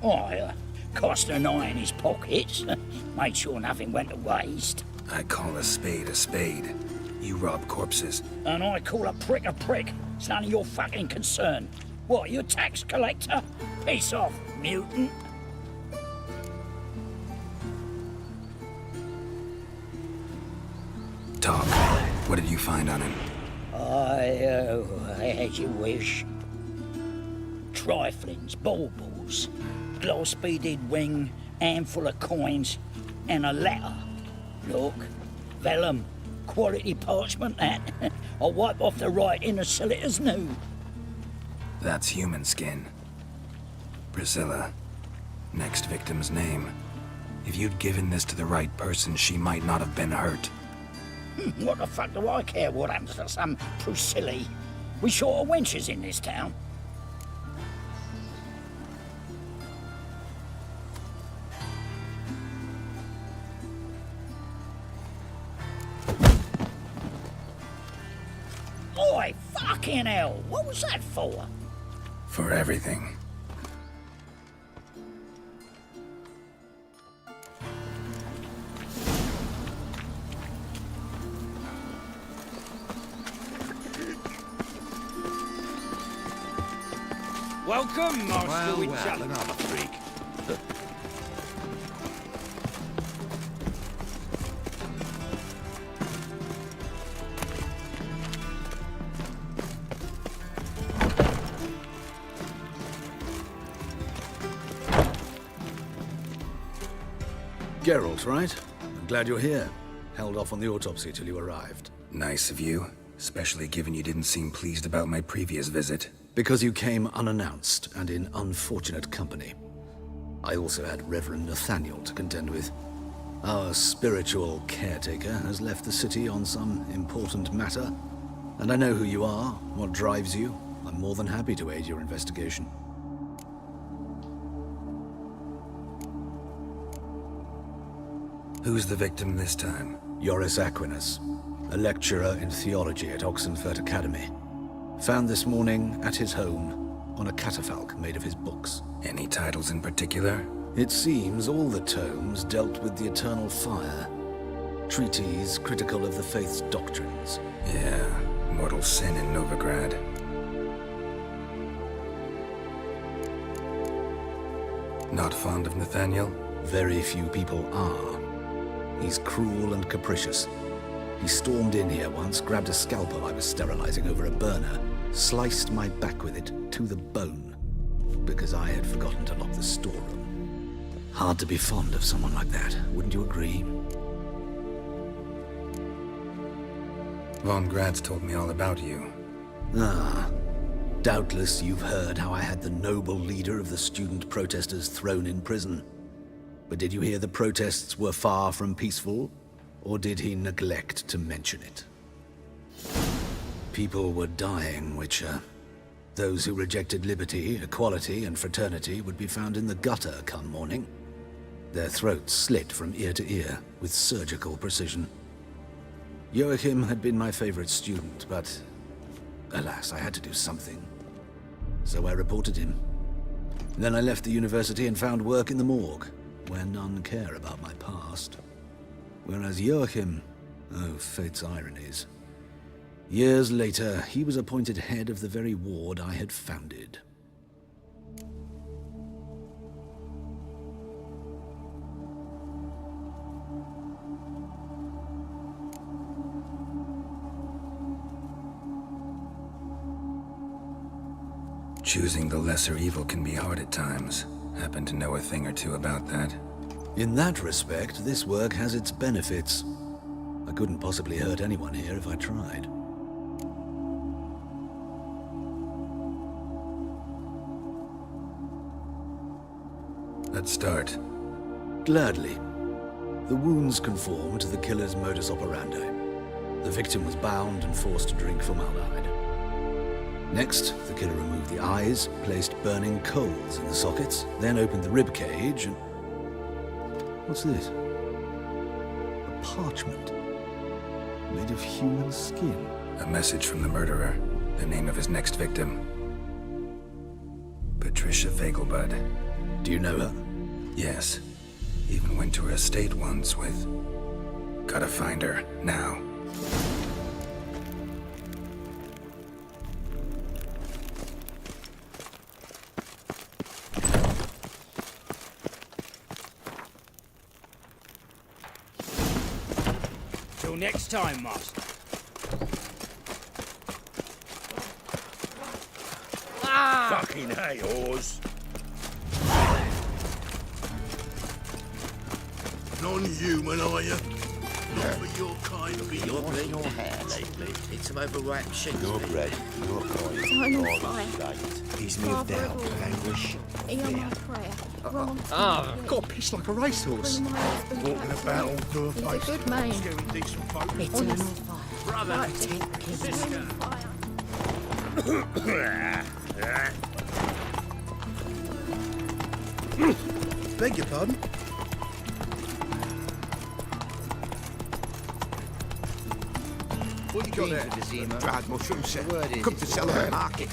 I cast an eye in his pockets. Made sure nothing went to waste. I call a spade a spade. You rob corpses. And I call a prick a prick. It's none of your fucking concern. What, you a tax collector? Piss off, mutant. Talk. What did you find on him? As you wish. Triflings, baubles, glass-beaded ring, handful of coins, and a letter. Look, vellum, quality parchment that. I'll wipe off the writing as sell it as new. That's human skin. Priscilla. Next victim's name. If you'd given this to the right person, she might not have been hurt. What the fuck do I care what happens to some Priscilla? We short of wenches in this town. Oi, fucking hell! What was that for? For everything. Welcome, Master Well, Witcher. another freak. Geralt, right? I'm glad you're here. Held off on the autopsy till you arrived. Nice of you, especially given you didn't seem pleased about my previous visit. Because you came unannounced and in unfortunate company. I also had Reverend Nathaniel to contend with. Our spiritual caretaker has left the city on some important matter, and I know who you are, what drives you. I'm more than happy to aid your investigation. Who's the victim this time? Joris Aquinas, a lecturer in theology at Oxenfurt Academy. Found this morning at his home on a catafalque made of his books. Any titles in particular? It seems all the tomes dealt with the eternal fire. treatise critical of the faith's doctrines. Yeah, mortal sin in Novigrad. Not fond of Nathaniel? Very few people are. He's cruel and capricious. He stormed in here once, grabbed a scalpel I was sterilizing over a burner, sliced my back with it to the bone, because I had forgotten to lock the storeroom. Hard to be fond of someone like that, wouldn't you agree? Von Gratz told me all about you. Ah. Doubtless you've heard how I had the noble leader of the student protesters thrown in prison. But did you hear the protests were far from peaceful? Or did he neglect to mention it? People were dying, Witcher. Those who rejected liberty, equality, and fraternity would be found in the gutter come morning. Their throats slit from ear to ear with surgical precision. Joachim had been my favorite student, but alas, I had to do something. So I reported him. Then I left the university and found work in the morgue, where none care about my past. Whereas Joachim, oh, fate's ironies. Years later, he was appointed head of the very ward I had founded. Choosing the lesser evil can be hard at times. Happen to know a thing or two about that. In that respect, this work has its benefits. I couldn't possibly hurt anyone here if I tried. Let's start. Gladly. The wounds conform to the killer's modus operandi. The victim was bound and forced to drink formaldehyde. Next, the killer removed the eyes, placed burning coals in the sockets, then opened the rib cage and... What's this? A parchment. Made of human skin. A message from the murderer. The name of his next victim. Patricia Vegelbud. Do you know her? Yes. Even went to her estate once with... Gotta find her, now. Till next time, Master. Fucking hey, Oz. Non-human, are you? Not for your kind beyond. You're bleeding your hair lately. It's some overripe shit. Your bread, your coin, I'm on all fire. is right. He's moved out of anguish. Hear my prayer. Grant I've got a piss like a racehorse. Bring my husband Walking back. about all to her He's a face. good man. Scaring decent folk. It's on fire. Brother, Right, sister. Beg your pardon? What you got there? Dried mushroom set. Come to sell at the market.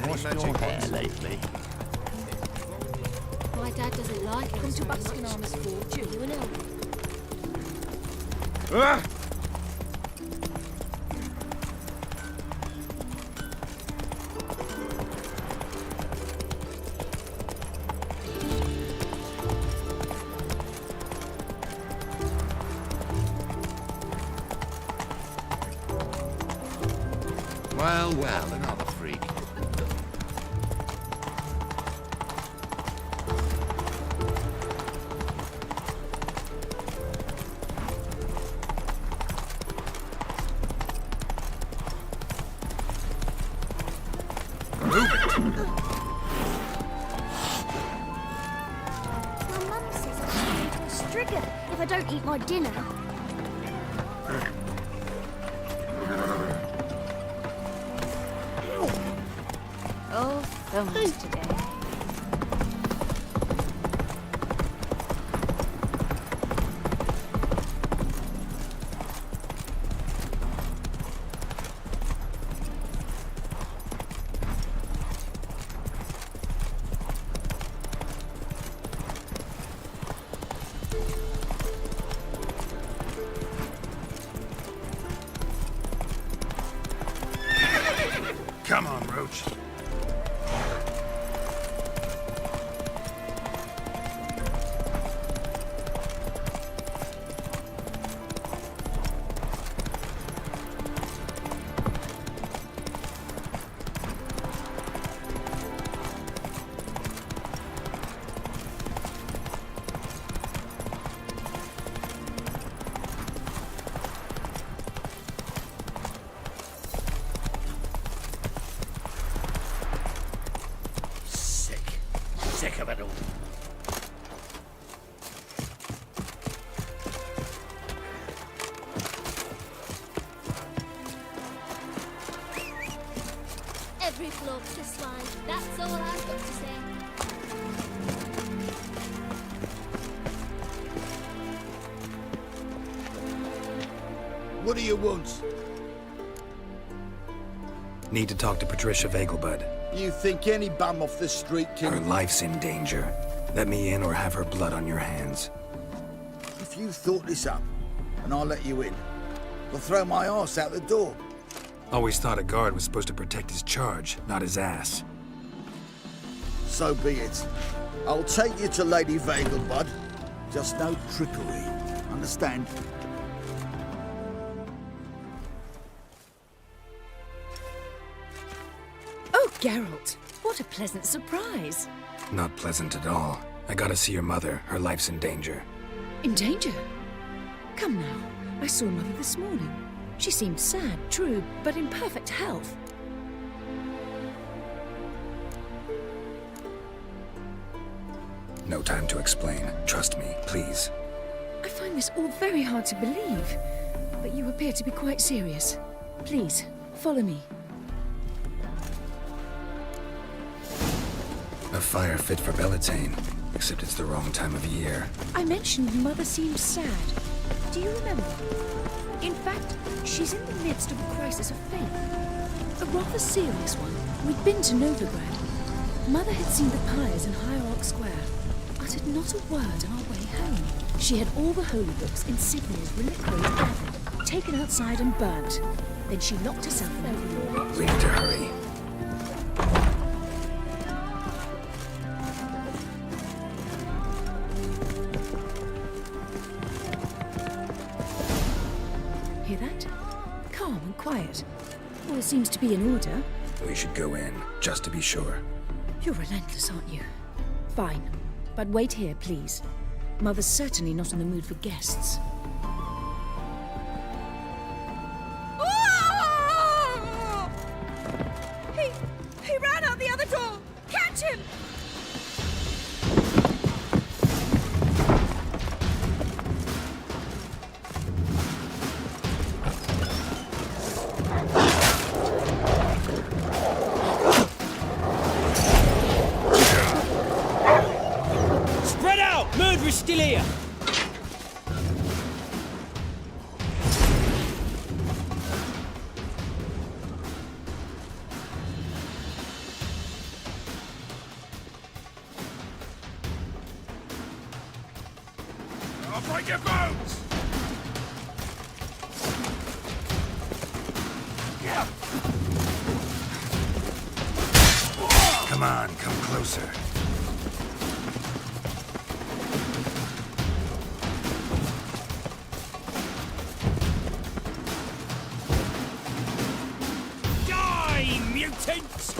What's your hair lately? My dad doesn't like it. Come to Buckskin Armor's Forge, you and help. Well, another freak. My mum says I'm turning into a striga if I don't eat my dinner. Oh, films today. Come on, Roach. Sick of it all. Every bloke's a swine. That's all I've got to say. What do you want? Need to talk to Patricia Vegelbud. You think any bum off the street Her can... life's in danger. Let me in or have her blood on your hands. If you thought this up, and I'll let you in, I'll throw my arse out the door. Always thought a guard was supposed to protect his charge, not his ass. So be it. I'll take you to Lady Vegelbud. Just no trickery. Understand? Oh, Geralt, what a pleasant surprise. Not pleasant at all. I gotta see your mother. Her life's in danger. In danger? Come now, I saw Mother this morning. She seemed sad, true, but in perfect health. No time to explain. Trust me, please. I find this all very hard to believe, but you appear to be quite serious. Please, follow me. A fire fit for Bellatane, except it's the wrong time of year. I mentioned Mother seemed sad. Do you remember? In fact, she's in the midst of a crisis of faith. A rather serious one. We'd been to Novigrad. Mother had seen the pyres in Hierarch Square, uttered not a word on our way home. She had all the holy books in Sigmund's reliquary gathered, taken outside and burnt. Then she locked herself in her room. We need to hurry. Hear that? Calm and quiet. All seems to be in order. We should go in, just to be sure. You're relentless, aren't you? Fine. But wait here, please. Mother's certainly not in the mood for guests. He ran out the other door! Catch him! Spread out! Murderer's still here! I'll break your bones! Come on, come closer. Die, mutants!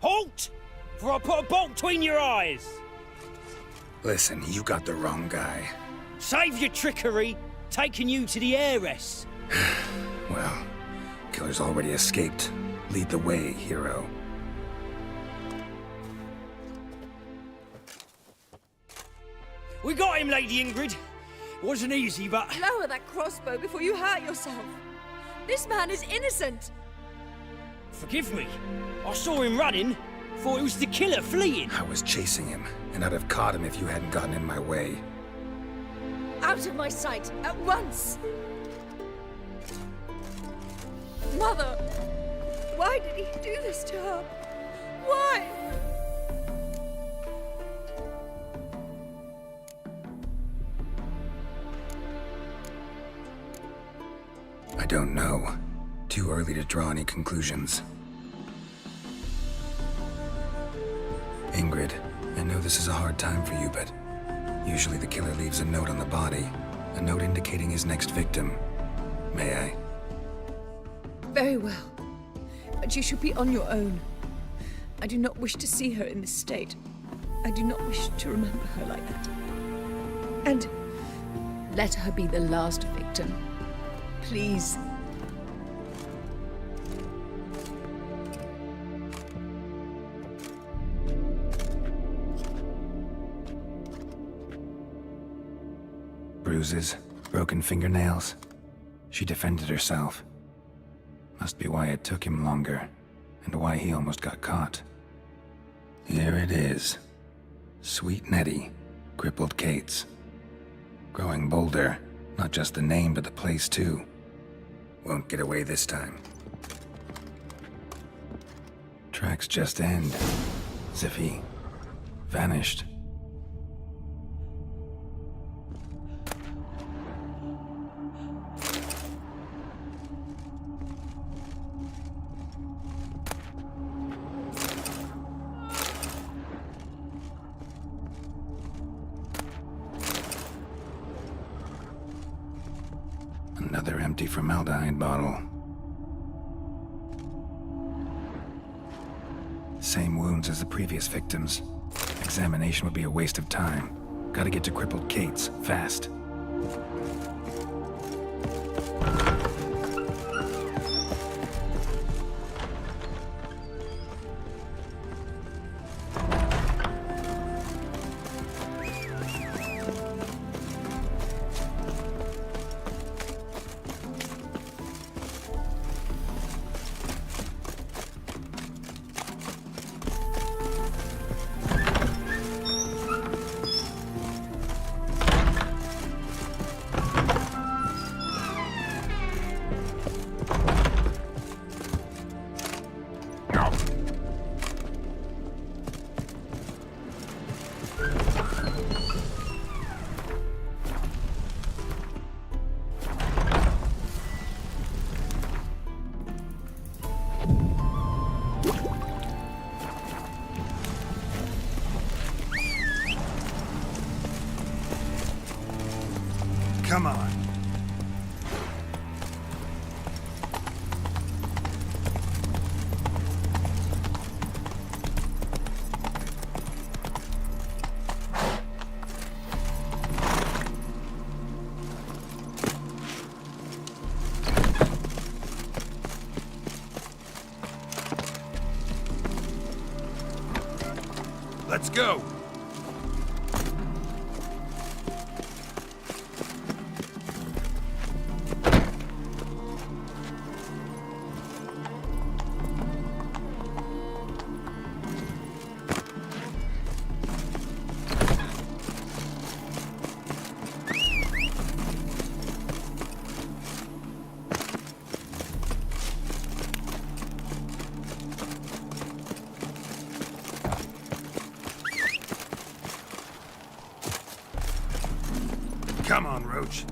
Halt! before I put a bolt between your eyes. Listen, you got the wrong guy. Save your trickery, taking you to the heiress. Well, killer's already escaped. Lead the way, hero. We got him, Lady Ingrid. Wasn't easy, but... Lower that crossbow before you hurt yourself. This man is innocent. Forgive me. I saw him running. Thought it was the killer fleeing. I was chasing him, and I'd have caught him if you hadn't gotten in my way. Out of my sight, at once! Mother! Why did he do this to her? Why? I don't know. Too early to draw any conclusions. Ingrid, I know this is a hard time for you, but usually the killer leaves a note on the body. A note indicating his next victim. May I? Very well. But you should be on your own. I do not wish to see her in this state. I do not wish to remember her like that. And let her be the last victim. Please. Bruises, broken fingernails. She defended herself. Must be why it took him longer, and why he almost got caught. Here it is. Sweet Nettie, crippled Kate's. Growing bolder, not just the name but the place too. Won't get away this time. Tracks just end, as if he vanished. Another empty formaldehyde bottle. Same wounds as the previous victims. Examination would be a waste of time. Gotta get to crippled Kate's, fast. Come on. Let's go. Come on, Roach.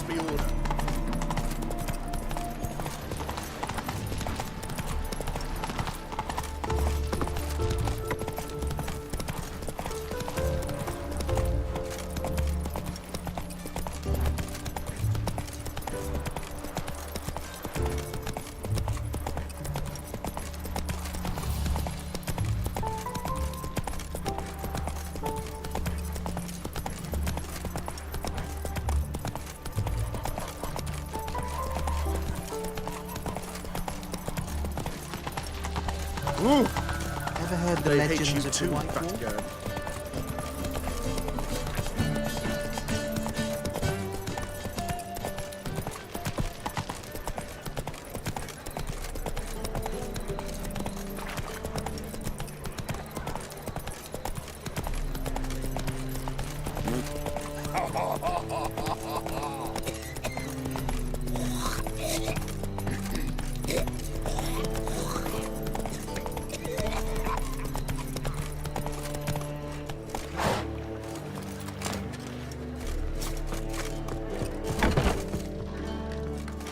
me order. Ever heard the legends of the White Wall?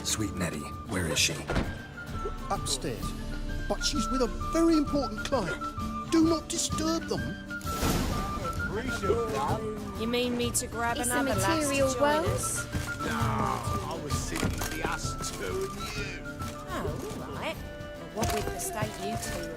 Sweet Nettie, where is she? Upstairs. But she's with a very important client. Do not disturb them. You mean me to grab Is another the lass to material join well? us? No, I was thinking the us two and you. Oh, all right. Well, what with the state you two are in?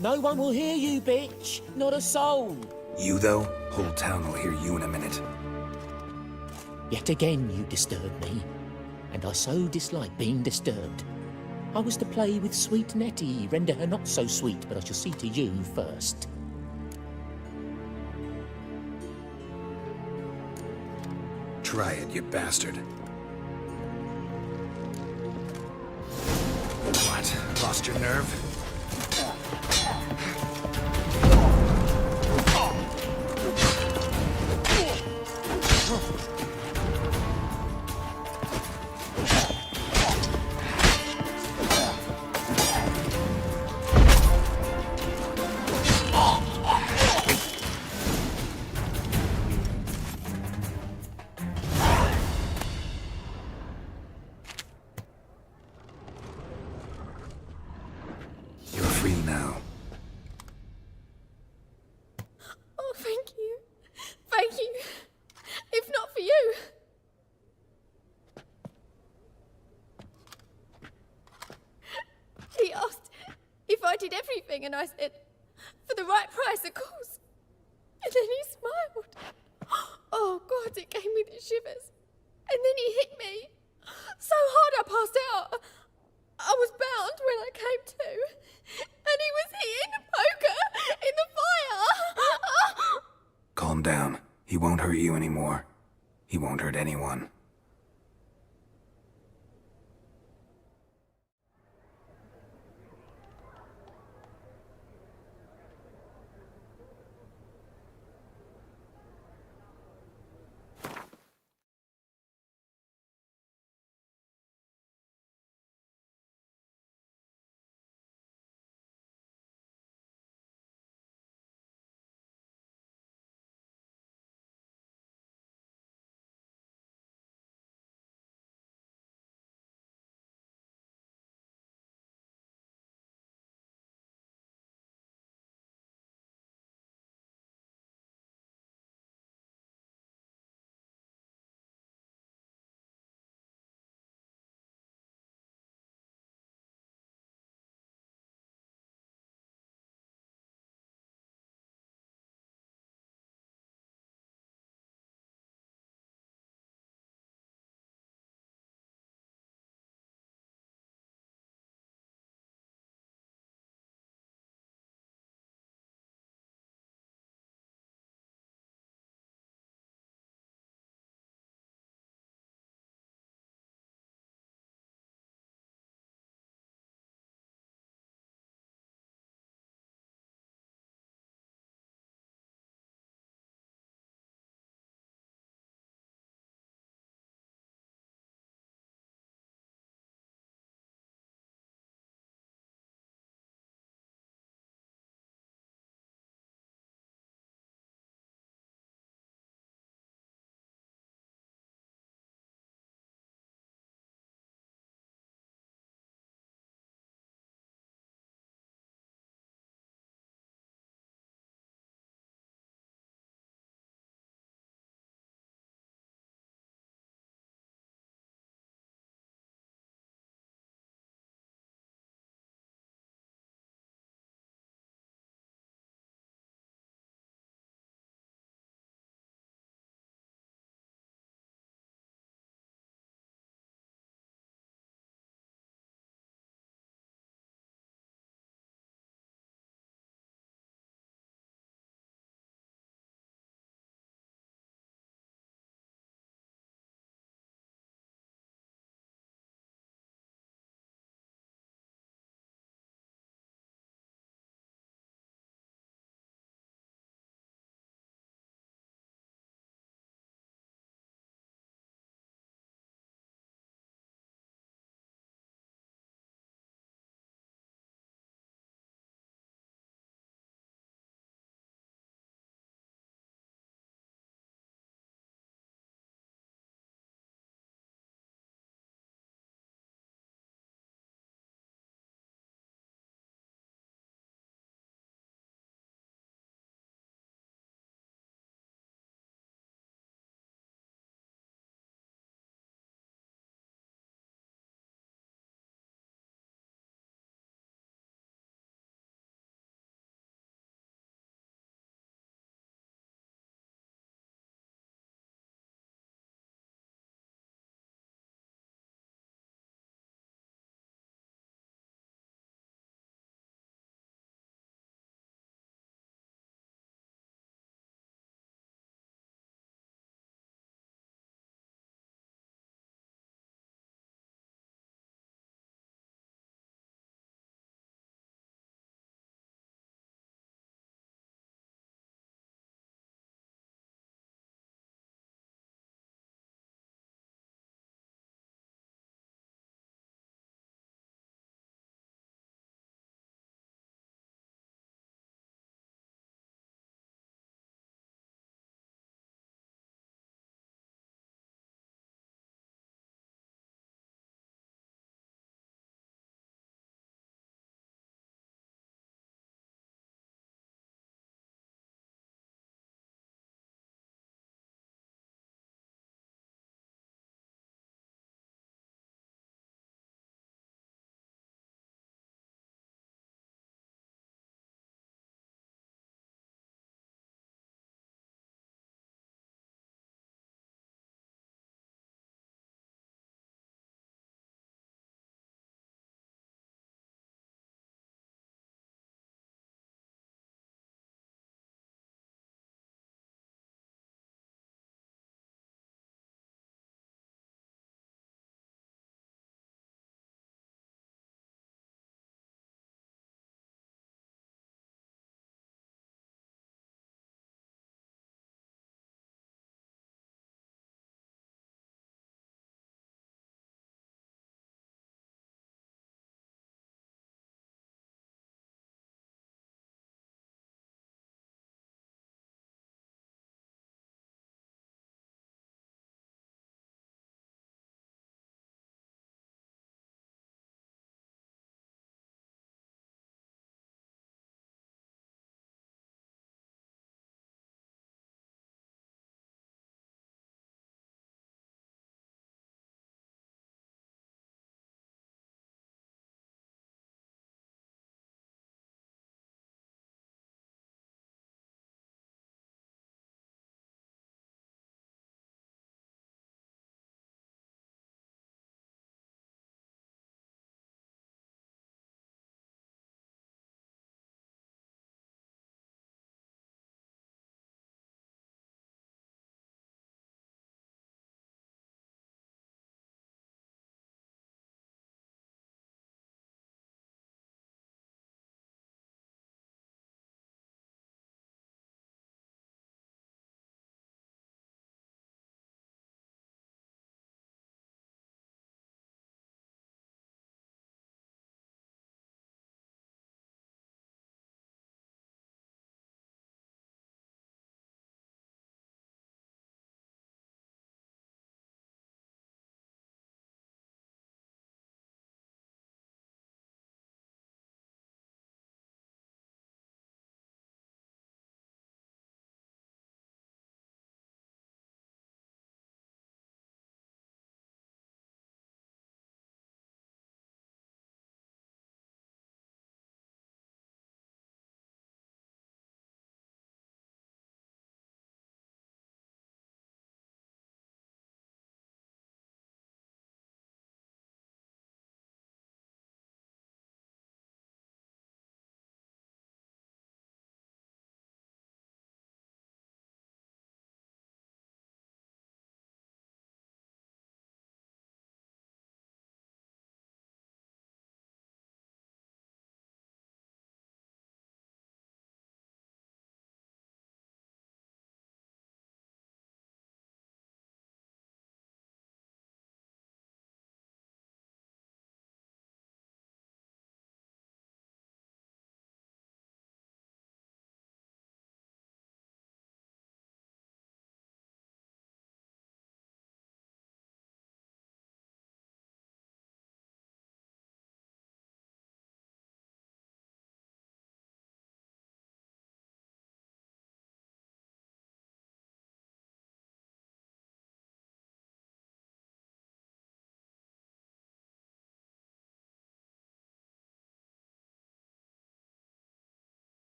No one will hear you, bitch. Not a soul. You, though? Whole town will hear you in a minute. Yet again you disturb me, and I so dislike being disturbed. I was to play with sweet Nettie, render her not so sweet, but I shall see to you first. Try it, you bastard. What? Lost your nerve? You're free now. Oh, thank you. Thank you. If not for you. He asked if I did everything, and I said, for the right price, of course. And then he smiled. Oh, God, it gave me the shivers. And then he hit me so hard I passed out. I was bound when I came to. And he was hitting the poker in the fire. Calm down. He won't hurt you anymore. He won't hurt anyone.